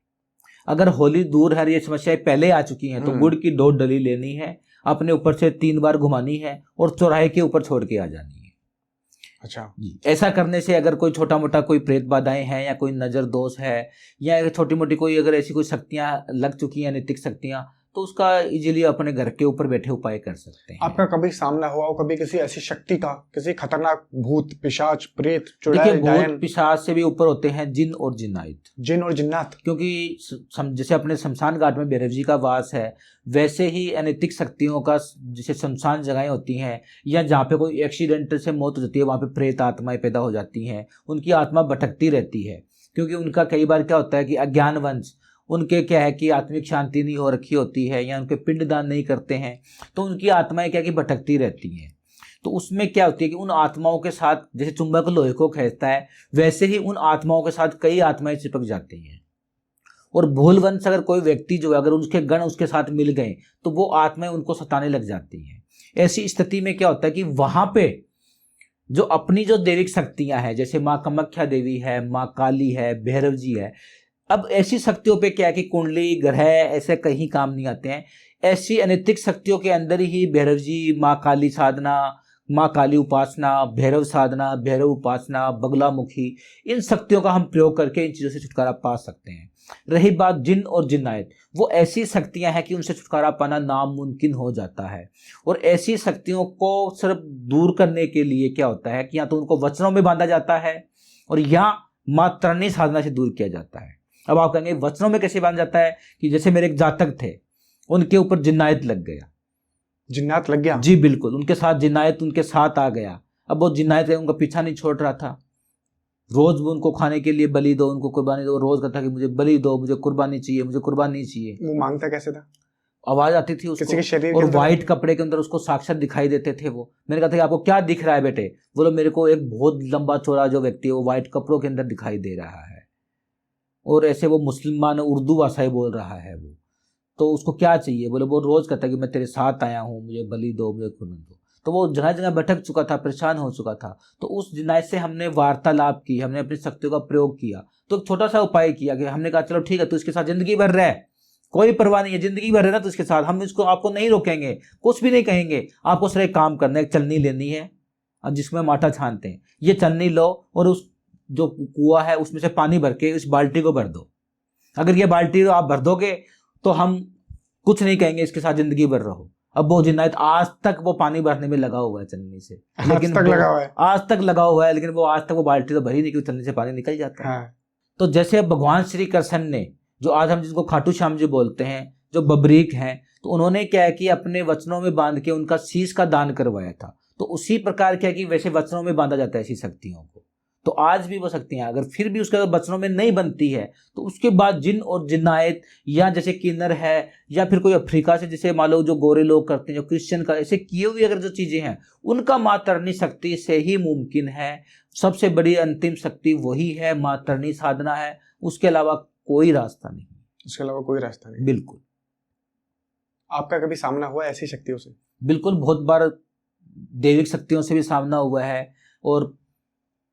अगर होली दूर है, ये समस्याएं पहले आ चुकी हैं, तो गुड़ की 2 डली लेनी है, अपने ऊपर से 3 बार घुमानी है और चौराहे के ऊपर छोड़ के आ जानी है। अच्छा जी, ऐसा करने से अगर कोई छोटा मोटा कोई प्रेत बाधाएं हैं या कोई नज़र दोष है या छोटी मोटी कोई अगर ऐसी कोई शक्तियां लग चुकी हैं, नैतिक शक्तियां, तो उसका इजीली अपने घर के ऊपर बैठे उपाय कर सकते हैं। आपका कभी सामना हुआ हो कभी किसी ऐसी शक्ति का, किसी खतरनाक भूत, पिशाच, प्रेत, देखिए, चुड़ैल, भूत डायन? पिशाच से भी ऊपर होते हैं जिन और जिन्नात। जिन और जिन्नात, क्योंकि जैसे अपने शमशान घाट में भैरव जी का वास है, वैसे ही अनैतिक शक्तियों का जैसे शमशान जगहें होती हैं या जहाँ पे कोई एक्सीडेंट से मौत हो जाती है, वहाँ पे प्रेत आत्माएं पैदा हो जाती हैं। उनकी आत्मा भटकती रहती है, क्योंकि उनका कई बार क्या होता है कि अज्ञानवंश उनके क्या है कि आत्मिक शांति नहीं हो रखी होती है या उनके पिंडदान नहीं करते हैं, तो उनकी आत्माएं क्या कि भटकती रहती हैं। तो उसमें क्या होती है कि उन आत्माओं के साथ जैसे चुंबक लोहे को खींचता है, वैसे ही उन आत्माओं के साथ कई आत्माएं चिपक जाती हैं। और भूलवंश अगर कोई व्यक्ति जो है, अगर उसके गण उसके साथ मिल गए तो वो आत्माएं उनको सताने लग जाती हैं। ऐसी स्थिति में क्या होता है कि वहां पे जो अपनी जो दैविक शक्तियां हैं, जैसे माँ कामाख्या देवी है, माँ काली है, भैरव जी है, अब ऐसी शक्तियों पे क्या है कि कुंडली ग्रह ऐसे कहीं काम नहीं आते हैं। ऐसी अनैतिक शक्तियों के अंदर ही भैरव जी, माँ काली साधना, माँ काली उपासना, भैरव साधना, भैरव उपासना, बगलामुखी, इन शक्तियों का हम प्रयोग करके इन चीज़ों से छुटकारा पा सकते हैं। रही बात जिन और जिन्नात, वो ऐसी शक्तियां हैं कि उनसे छुटकारा पाना नामुमकिन हो जाता है। और ऐसी शक्तियों को सिर्फ दूर करने के लिए क्या होता है कि या तो उनको वचनों में बांधा जाता है और या मात्रणी साधना से दूर किया जाता है। अब आप कहेंगे वचनों में कैसे बांधा जाता है? कि जैसे मेरे एक जातक थे, उनके ऊपर जिन्नात लग गया। जिन्नात लग गया? जी बिल्कुल, उनके साथ जिन्नात उनके साथ आ गया। अब वो जिन्नात उनका पीछा नहीं छोड़ रहा था, रोज वो उनको खाने के लिए बलि दो, उनको कुर्बानी दो, रोज कहता कि मुझे बलि दो, मुझे कुर्बानी चाहिए, मुझे कुर्बानी चाहिए। वो मांगता कैसे था? आवाज आती थी उसको, किसी के शरीर और के अंदर? व्हाइट कपड़े के अंदर उसको साक्षात दिखाई देते थे वो। मैंने कहा था कि आपको क्या दिख रहा है बेटे? बोलो मेरे को एक बहुत लंबा चौड़ा जो व्यक्ति है वो व्हाइट कपड़ों के अंदर दिखाई दे रहा है, और ऐसे वो मुसलमान उर्दू भाषाएं बोल रहा है वो। तो उसको क्या चाहिए? बोले वो रोज कहता है कि मैं तेरे साथ आया हूँ, मुझे बलि दो, मुझे कुर्बानी दो। तो वो जगह जगह भटक चुका था, परेशान हो चुका था। तो उस जिन्नात से हमने वार्तालाप की, हमने अपनी शक्तियों का प्रयोग किया। तो एक छोटा सा उपाय किया कि हमने कहा चलो ठीक है, तू इसके साथ जिंदगी भर रह, कोई परवाह नहीं है, जिंदगी भर है ना तो उसके साथ हम इसको आपको नहीं रोकेंगे, कुछ भी नहीं कहेंगे। आपको सिर्फ एक काम करना है, एक चलनी लेनी है और जिसमें हम आटा छानते हैं, ये चलनी लो और उस जो कुआं है उसमें से पानी भर के इस बाल्टी को भर दो। अगर ये बाल्टी आप भर दोगे तो हम कुछ नहीं कहेंगे, इसके साथ जिंदगी भर रहो। अब वो जिन्नात आज तक वो पानी भरने में लगा हुआ है चलनी से, लेकिन आज तक लगा हुआ है। आज तक लगा हुआ है, लेकिन वो आज तक वो बाल्टी तो भरी नहीं, क्योंकि चलनी से पानी निकल जाता है। हाँ। तो जैसे भगवान श्री कृष्ण ने, जो आज हम जिसको खाटू श्याम जी बोलते हैं, जो बबरीक हैं, तो उन्होंने क्या है कि अपने वचनों में बांध के उनका शीश का दान करवाया था। तो उसी प्रकार क्या है कि वैसे वचनों में बांधा जाता है ऐसी शक्तियों को। तो आज भी वो शक्तियां अगर फिर भी उसके वचनों में नहीं बनती है, तो उसके बाद जिन और जिन्नायत या जैसे किन्नर है या फिर कोई अफ्रीका से जैसे मान लो जो गोरे लोग करते हैं, जो क्रिश्चियन का ऐसे किए हुए अगर जो चीजें हैं, उनका मातरणी शक्ति से ही मुमकिन है। सबसे बड़ी अंतिम शक्ति वही है, मातरणी साधना है, उसके अलावा कोई रास्ता नहीं। उसके अलावा कोई रास्ता नहीं। बिल्कुल। आपका कभी सामना हुआ है ऐसी शक्तियों से? बिल्कुल, बहुत बार दैविक शक्तियों से भी सामना हुआ है और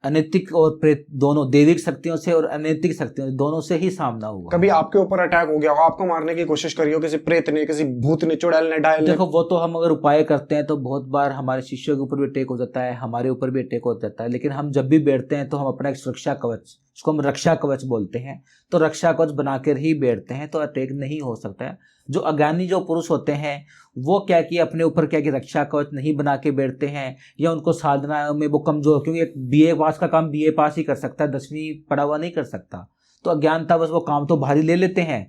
अनैतिक और प्रेत दोनों, दैविक शक्तियों से और अनैतिक शक्तियों से, दोनों से ही सामना हुआ। कभी आपके ऊपर अटैक हो गया हो, आपको मारने की कोशिश करी हो किसी प्रेत ने, किसी भूत ने, चुड़ैल ने, डायल ने? देखो वो तो हम अगर उपाय करते हैं तो बहुत बार हमारे शिष्यों के ऊपर भी अटैक हो जाता है, हमारे ऊपर भी अटैक हो जाता है, लेकिन हम जब भी बैठते हैं तो हम अपना एक सुरक्षा कवच, उसको हम रक्षा कवच बोलते हैं, तो रक्षा कवच बनाकर ही बैठते हैं, तो अटैक नहीं हो सकता है। जो अज्ञानी जो पुरुष होते हैं वो क्या कि अपने ऊपर क्या कि रक्षा कवच नहीं बना के बैठते हैं, या उनको साधना में वो कमजोर, क्योंकि एक बीए पास का काम बीए पास ही कर सकता है, 10वीं पढ़ा हुआ नहीं कर सकता। तो अज्ञानता बस वो काम तो भारी ले लेते हैं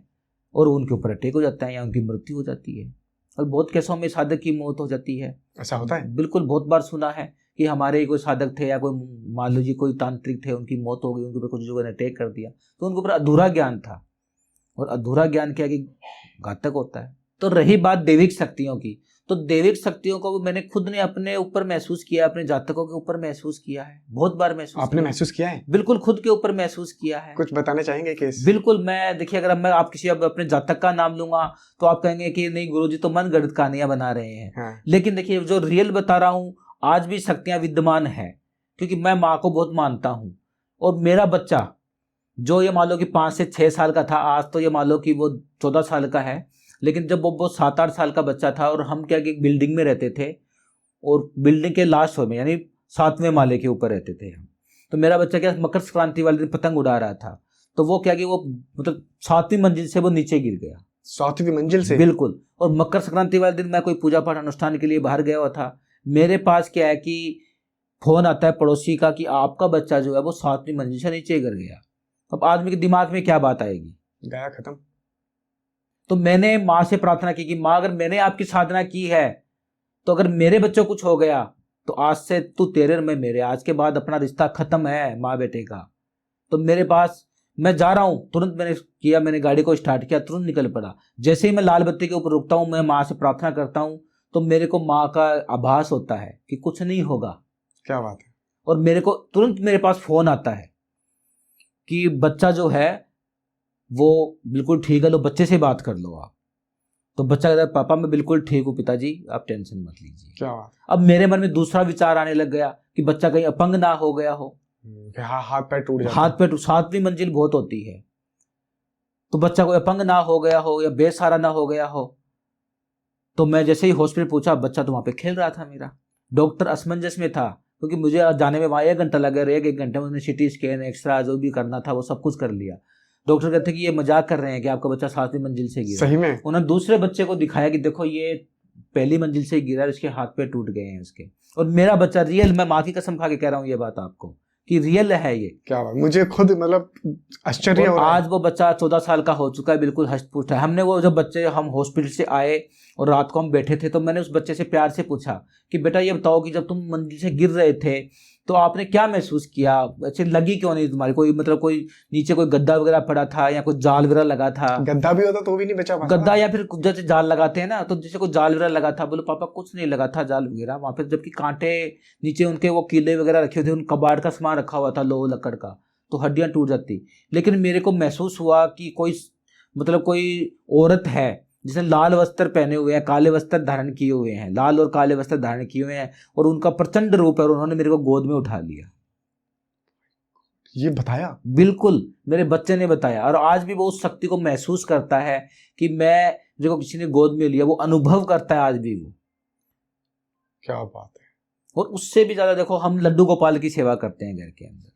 और उनके ऊपर अटैक हो जाता है या उनकी मृत्यु हो जाती है। और बहुत केसों में साधक की मौत हो जाती है। ऐसा होता है? बिल्कुल, बहुत बार सुना है कि हमारे कोई साधक थे या कोई मान लीजिए कोई तांत्रिक थे, उनकी मौत हो गई, उनके ऊपर कुछ लोगों ने अटैक कर दिया, तो उनके ऊपर अधूरा ज्ञान था, और अधूरा ज्ञान क्या कि घातक होता है। तो रही बात दैविक शक्तियों की, तो दैविक शक्तियों को मैंने खुद ने अपने ऊपर महसूस किया, अपने जातकों के ऊपर महसूस किया है, बहुत बार महसूस। आपने महसूस किया है? बिल्कुल, खुद के ऊपर महसूस किया है। कुछ बताने चाहेंगे केस? बिल्कुल, मैं देखिए अगर मैं आप किसी अब अपने जातक का नाम लूंगा तो आप कहेंगे कि नहीं गुरुजी तो मन गढ़ंत कहानियां बना रहे हैं। हाँ। लेकिन देखिए जो रियल बता रहा हूँ, आज भी शक्तियां विद्यमान है, क्योंकि मैं माँ को बहुत मानता हूँ। और मेरा बच्चा जो ये मान लो कि 5 से 6 साल का था, आज तो ये मान लो कि वो 14 साल का है, लेकिन जब वो 7-8 साल का बच्चा था और हम क्या कि एक बिल्डिंग में रहते थे और बिल्डिंग के लास्ट फ्लोर में यानी 7वें माले के ऊपर रहते थे हम, तो मेरा बच्चा क्या मकर संक्रांति वाले दिन पतंग उड़ा रहा था, तो वो क्या कि वो मतलब 7वीं मंजिल से वो नीचे गिर गया। 7वीं मंजिल से? बिल्कुल। और मकर संक्रांति वाले दिन मैं कोई पूजा पाठ अनुष्ठान के लिए बाहर गया हुआ था, मेरे पास क्या है कि फोन आता है पड़ोसी का कि आपका बच्चा जो है वो 7वीं मंजिल से नीचे गिर गया। अब आदमी के दिमाग में क्या बात आएगी? गया खत्म। तो मैंने माँ से प्रार्थना की कि माँ अगर मैंने आपकी साधना की है तो अगर मेरे बच्चों कुछ हो गया तो आज से तू तेरे और मैं मेरे, आज के बाद अपना रिश्ता खत्म है माँ बेटे का। तो मेरे पास मैं जा रहा हूँ, तुरंत मैंने किया, मैंने गाड़ी को स्टार्ट किया, तुरंत निकल पड़ा। जैसे ही मैं लाल बत्ती के ऊपर रुकता हूँ, मैं माँ से प्रार्थना करता हूँ, तो मेरे को माँ का आभास होता है कि कुछ नहीं होगा। क्या बात है। और मेरे को तुरंत मेरे पास फोन आता है कि बच्चा जो है वो बिल्कुल ठीक है, लो बच्चे से बात कर लो आप। तो बच्चा कहता है पापा मैं बिल्कुल ठीक हूँ पिताजी, आप टेंशन मत लीजिए। क्या बात। अब मेरे मन में दूसरा विचार आने लग गया कि बच्चा कहीं अपंग ना हो गया हो, हाथ पैर टूट जाते हैं। हाथ पैर 7वीं मंजिल बहुत होती है, तो बच्चा कोई अपंग ना हो गया हो या बेसहारा ना हो गया हो। तो मैं जैसे ही हॉस्पिटल पूछा, बच्चा तो वहां पे खेल रहा था मेरा। डॉक्टर असमंजस में था क्योंकि मुझे जाने में वहां 1 घंटा लगा, 1 घंटे में उन्होंने सिटी स्कैन एक्सरा जो भी करना था वो सब कुछ कर लिया। डॉक्टर कहते कि ये मजाक कर रहे हैं कि आपका बच्चा 7वीं मंजिल से गिरा। सही में? उन्होंने दूसरे बच्चे को दिखाया कि देखो ये पहली मंजिल से गिरा, इसके हाथ पैर टूट गए हैं उसके। और मेरा बच्चा रियल, मैं माँ की कसम खा के कह रहा हूँ ये बात आपको कि रियल है ये। क्या बात, मुझे खुद मतलब आश्चर्य हो रहा है। आज वो बच्चा 14 साल का हो चुका है, बिल्कुल हष्ट-पुष्ट है। हमने वो जब बच्चे हम हॉस्पिटल से आए और रात को हम बैठे थे, तो मैंने उस बच्चे से प्यार से पूछा कि बेटा ये बताओ कि जब तुम मंजिल से गिर रहे थे तो आपने क्या महसूस किया, अच्छी लगी क्यों नहीं तुम्हारी? कोई मतलब कोई नीचे कोई गद्दा वगैरह पड़ा था या कोई जाल वगैरह लगा था? गद्दा भी होता तो भी नहीं बचा पाता। गद्दा या फिर जैसे जाल लगाते हैं ना, तो जैसे कोई जाल वगैरह लगा था। बोले पापा कुछ नहीं लगा था जाल वगैरह वहां पे, जबकि कांटे नीचे उनके वो कीले वगैरह रखे हुए थे, उन कबाड़ का सामान रखा हुआ था लोह लकड़ का, तो हड्डियां टूट जाती। लेकिन मेरे को महसूस हुआ कि कोई मतलब कोई औरत है जिसने लाल वस्त्र पहने हुए हैं, काले वस्त्र धारण किए हुए हैं, लाल और काले वस्त्र धारण किए हुए हैं, और उनका प्रचंड रूप है, और उन्होंने मेरे को गोद में उठा लिया। ये बताया? बिल्कुल, मेरे बच्चे ने बताया, और आज भी वो उस शक्ति को महसूस करता है कि मैं जो किसी ने गोद में लिया, वो अनुभव करता है आज भी वो। क्या बात है। और उससे भी ज्यादा देखो, हम लड्डू गोपाल की सेवा करते हैं घर के अंदर।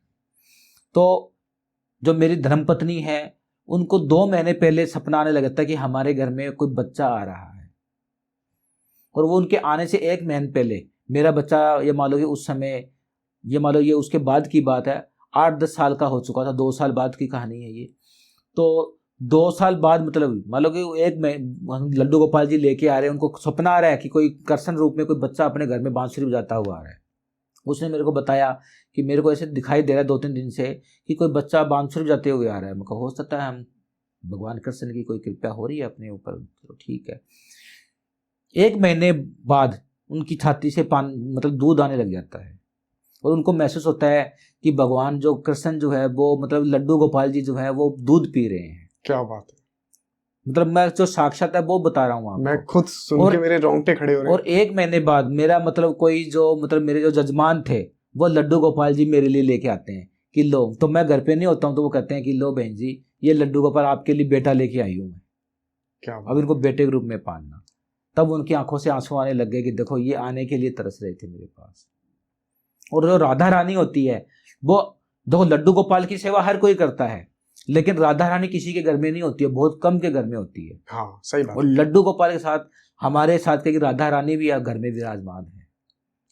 तो जो मेरी धर्मपत्नी है, उनको 2 महीने पहले सपना आने लगा था कि हमारे घर में कोई बच्चा आ रहा है, और वो उनके आने से 1 महीने पहले मेरा बच्चा, ये मान लो कि उस समय, ये मान लो ये उसके बाद की बात है, 8-10 साल का हो चुका था, 2 साल बाद की कहानी है ये। तो 2 साल बाद, मतलब मान लो कि हम लड्डू गोपाल जी लेके आ रहे हैं, उनको सपना आ रहा है कि कोई कर्सन रूप में कोई बच्चा अपने घर में बांसुरी बजाता हुआ आ रहा है। उसने मेरे को बताया कि मेरे को ऐसे दिखाई दे रहा है 2-3 दिन से कि कोई बच्चा बांसुरी बजाते हुए आ रहा है। मैं कहा हो सकता है हम भगवान कृष्ण की कोई कृपा हो रही है अपने ऊपर, तो ठीक है। 1 महीने बाद उनकी छाती से मतलब दूध आने लग जाता है, और उनको महसूस होता है कि भगवान जो कृष्ण जो है वो, मतलब लड्डू गोपाल जी जो है वो दूध पी रहे हैं। क्या बात है। मतलब मैं जो साक्षात है वो बता रहा हूँ आपको। मैं खुद सुन के मेरे रोंगटे खड़े हो रहे हैं। और 1 महीने बाद मेरा मतलब कोई जो, मतलब मेरे जो जजमान थे, वो लड्डू गोपाल जी मेरे लिए लेके आते हैं कि लो, तो मैं घर पे नहीं होता हूँ, तो वो कहते हैं कि लो बहन जी, ये लड्डू गोपाल आपके लिए बेटा लेके आई हूँ मैं, क्या अब इनको बेटे के रूप में पालना। तब उनकी आंखों से आंसू आने लग गए कि देखो ये आने के लिए तरस रहे थे मेरे पास। और जो राधा रानी होती है, वो देखो लड्डू गोपाल की सेवा हर कोई करता है, लेकिन राधा रानी किसी के घर में नहीं होती है, बहुत कम के घर में होती है। हाँ सही बात। और लड्डू गोपाल के साथ हमारे साथ के राधा रानी भी घर में विराजमान है।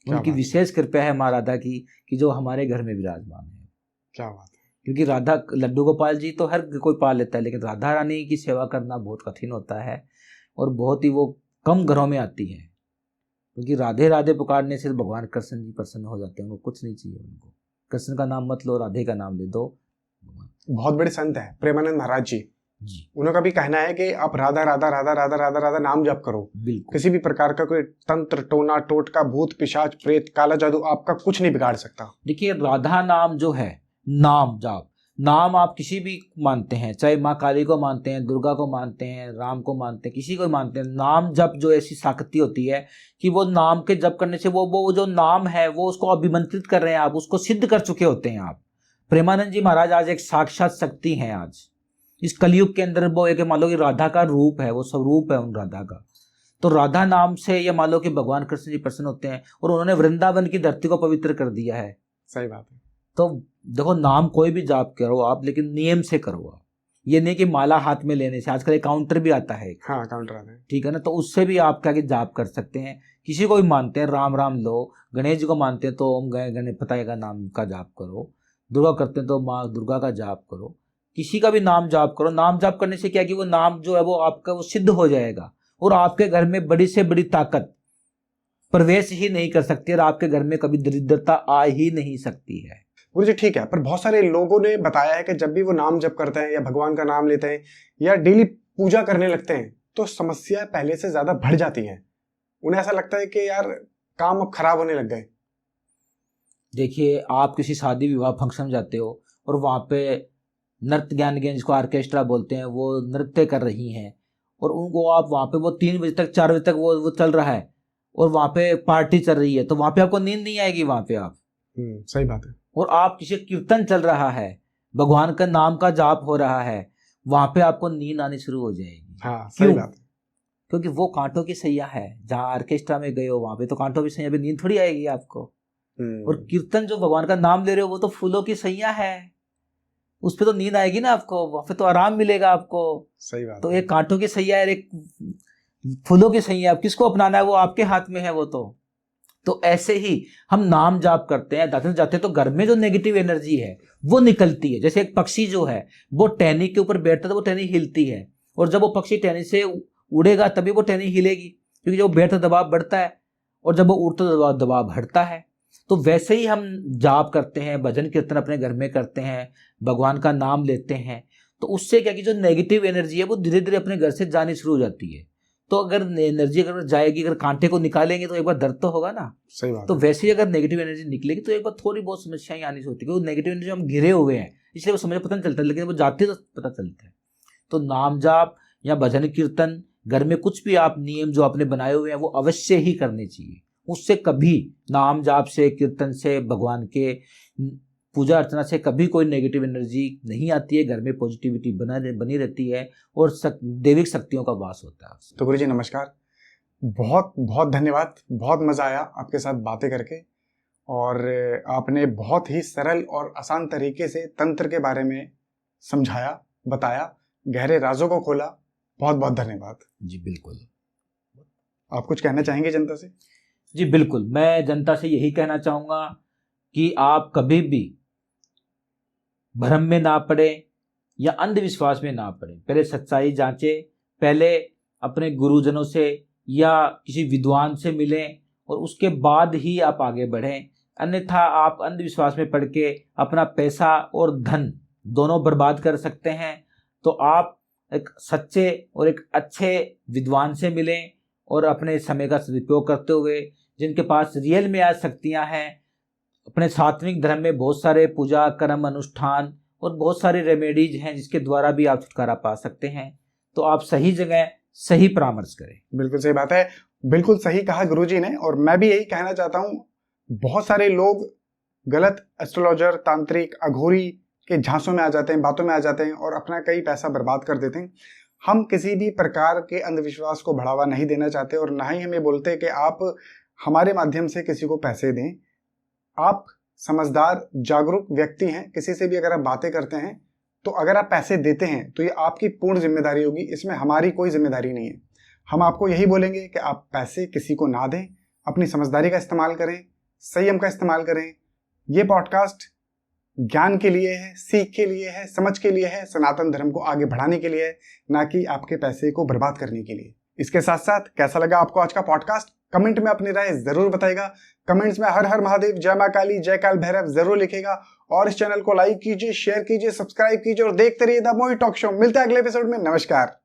उनकी विशेष कृपा है माँ राधा की कि जो हमारे घर में विराजमान है। क्या बात है। क्योंकि राधा, लड्डू गोपाल जी तो हर कोई पाल लेता है, लेकिन राधा रानी की सेवा करना बहुत कठिन होता है, और बहुत ही वो कम घरों में आती है। क्योंकि राधे राधे पुकारने से भगवान कृष्ण जी प्रसन्न हो जाते हैं, उनको कुछ नहीं चाहिए। उनको कृष्ण का नाम मत लो, राधे का नाम ले दो। बहुत बड़े संत है प्रेमानंद महाराज जी, जी, उनका भी कहना है कि आप राधा राधा राधा राधा राधा राधा नाम जप करो। बिल्कुल। किसी भी प्रकार का कोई तंत्र टोना टोटका भूत पिशाच प्रेत काला जादू आपका कुछ नहीं बिगाड़ सकता। देखिए, राधा नाम जो है, नाम जाप, नाम आप किसी भी मानते हैं, चाहे माँ काली को मानते हैं, दुर्गा को मानते हैं, राम को मानते हैं, किसी को मानते हैं, नाम जप जो ऐसी शक्ति होती है कि वो नाम के जप करने से वो जो नाम है वो उसको अभिमंत्रित कर रहे हैं आप, उसको सिद्ध कर चुके होते हैं आप। प्रेमानंद जी महाराज आज एक साक्षात शक्ति हैं। आज इस कलयुग के अंदर वो एक, मान लो कि राधा का रूप है, वो स्वरूप है उन राधा का। तो राधा नाम से ये मान लो कि भगवान कृष्ण जी प्रसन्न होते हैं, और उन्होंने वृंदावन की धरती को पवित्र कर दिया है। सही बात है। तो देखो, नाम कोई भी जाप करो आप, लेकिन नियम से करो आप। ये नहीं कि माला हाथ में लेने से, आजकल एक काउंटर भी आता है। हाँ काउंटर आता है, ठीक है ना, तो उससे भी आप क्या कि जाप कर सकते हैं। किसी को भी मानते हैं, राम राम लो। गणेश जी को मानते हैं तो ओम गणपति का नाम का जाप करो। दुर्गा करते हैं तो माँ दुर्गा का जाप करो। किसी का भी नाम जाप करो। नाम जाप करने से क्या कि वो नाम जो है वो आपका वो सिद्ध हो जाएगा, और आपके घर में बड़ी से बड़ी ताकत प्रवेश ही नहीं कर सकती, और आपके घर में कभी दरिद्रता आ ही नहीं सकती है। गुरु जी ठीक है, पर बहुत सारे लोगों ने बताया है कि जब भी वो नाम जप करते हैं या भगवान का नाम लेते हैं या डेली पूजा करने लगते हैं तो समस्या पहले से ज्यादा बढ़ जाती है। उन्हें ऐसा लगता है कि यार काम अब खराब होने लग गए। देखिए, आप किसी शादी विवाह फंक्शन में जाते हो और वहाँ पे नृत्य ज्ञान के, जिसको ऑर्केस्ट्रा बोलते हैं, वो नृत्य कर रही हैं, और उनको आप वहाँ पे वो 3 बजे तक 4 बजे तक वो चल रहा है, और वहाँ पे पार्टी चल रही है, तो वहाँ पे आपको नींद नहीं आएगी वहाँ पे आप। सही बात है। और आप किसी कीर्तन चल रहा है, भगवान का नाम का जाप हो रहा है, वहाँ पे आपको नींद आनी शुरू हो जाएगी। हाँ सही बात है। क्योंकि वो कांटों की सैया है। जहाँ ऑर्केस्ट्रा में गए हो वहाँ पे तो कांटों की सैया पे नींद थोड़ी आएगी आपको। और कीर्तन जो भगवान का नाम ले रहे हो वो तो फूलों की सैया है, उस पे तो नींद आएगी ना आपको, वहाँ पे तो आराम मिलेगा आपको। सही बात। तो एक कांटों की सैया है, एक फूलों की सैया, आप किसको अपनाना है वो आपके हाथ में है वो तो ऐसे ही हम नाम जाप करते हैं, जाते जाते तो घर में जो नेगेटिव एनर्जी है वो निकलती है। जैसे एक पक्षी जो है वो टहनी के ऊपर बैठता है तो वो टहनी हिलती है, और जब वो पक्षी टहनी से उड़ेगा तभी वो टहनी हिलेगी, क्योंकि जब वो बैठता दबाव बढ़ता है और जब वो उड़ता दबाव बढ़ता है। तो वैसे ही हम जाप करते हैं, भजन कीर्तन अपने घर में करते हैं, भगवान का नाम लेते हैं, तो उससे क्या कि जो नेगेटिव एनर्जी है वो धीरे धीरे अपने घर से जानी शुरू हो जाती है। तो अगर एनर्जी अगर जाएगी, अगर कांटे को निकालेंगे तो एक बार दर्द तो होगा ना। सही बात। तो वैसे ही अगर नेगेटिव एनर्जी निकलेगी तो एक बार थोड़ी बहुत समस्याएं आनी होती है, क्योंकि नेगेटिव एनर्जी हम घिरे हुए हैं, इसलिए वो समझ पता नहीं चलता, लेकिन वो जाते तो पता चलता है। तो नाम जाप या भजन कीर्तन, घर में कुछ भी आप नियम जो आपने बनाए हुए हैं वो अवश्य ही करने चाहिए। उससे कभी नाम जाप से, कीर्तन से भगवान के पूजा अर्चना से कभी कोई नेगेटिव एनर्जी नहीं आती है, घर में पॉजिटिविटी बनी रहती है और दैविक शक्तियों का वास होता है। तो गुरुजी नमस्कार, बहुत बहुत धन्यवाद, बहुत मज़ा आया आपके साथ बातें करके, और आपने बहुत ही सरल और आसान तरीके से तंत्र के बारे में समझाया, बताया, गहरे राजों को खोला। बहुत बहुत धन्यवाद जी। बिल्कुल। आप कुछ कहना चाहेंगे जनता से? जी बिल्कुल, मैं जनता से यही कहना चाहूँगा कि आप कभी भी भ्रम में ना पड़े या अंधविश्वास में ना पड़े। पहले सच्चाई जांचें, पहले अपने गुरुजनों से या किसी विद्वान से मिलें और उसके बाद ही आप आगे बढ़ें। अन्यथा आप अंधविश्वास में पड़ के अपना पैसा और धन दोनों बर्बाद कर सकते हैं। तो आप एक सच्चे और एक अच्छे विद्वान से मिलें और अपने समय का सदुपयोग करते हुए, जिनके पास रियल में आज शक्तियाँ हैं, अपने सात्विक धर्म में बहुत सारे पूजा कर्म अनुष्ठान और बहुत सारे रेमेडीज हैं जिसके द्वारा भी आप छुटकारा पा सकते हैं। तो आप सही जगह सही परामर्श करें। बिल्कुल सही बात है, बिल्कुल सही कहा गुरुजी ने। और मैं भी यही कहना चाहता हूँ, बहुत सारे लोग गलत एस्ट्रोलॉजर, तांत्रिक, अघोरी के झांसों में आ जाते हैं, बातों में आ जाते हैं और अपना कई पैसा बर्बाद कर देते हैं। हम किसी भी प्रकार के अंधविश्वास को बढ़ावा नहीं देना चाहते और ना ही हम ये बोलते कि आप हमारे माध्यम से किसी को पैसे दें। आप समझदार जागरूक व्यक्ति हैं, किसी से भी अगर आप बातें करते हैं तो अगर आप पैसे देते हैं तो ये आपकी पूर्ण जिम्मेदारी होगी, इसमें हमारी कोई जिम्मेदारी नहीं है। हम आपको यही बोलेंगे कि आप पैसे किसी को ना दें, अपनी समझदारी का इस्तेमाल करें, संयम का इस्तेमाल करें। ये पॉडकास्ट ज्ञान के लिए है, सीख के लिए है, समझ के लिए है, सनातन धर्म को आगे बढ़ाने के लिए है, ना कि आपके पैसे को बर्बाद करने के लिए। इसके साथ साथ कैसा लगा आपको आज का पॉडकास्ट, कमेंट में अपनी राय जरूर बताइएगा। कमेंट्स में हर हर महादेव, जय मां काली, जय काल भैरव जरूर लिखेगा। और इस चैनल को लाइक कीजिए, शेयर कीजिए, सब्सक्राइब कीजिए और देखते रहिए द मोहित टॉक शो। मिलते हैं अगले एपिसोड में। नमस्कार।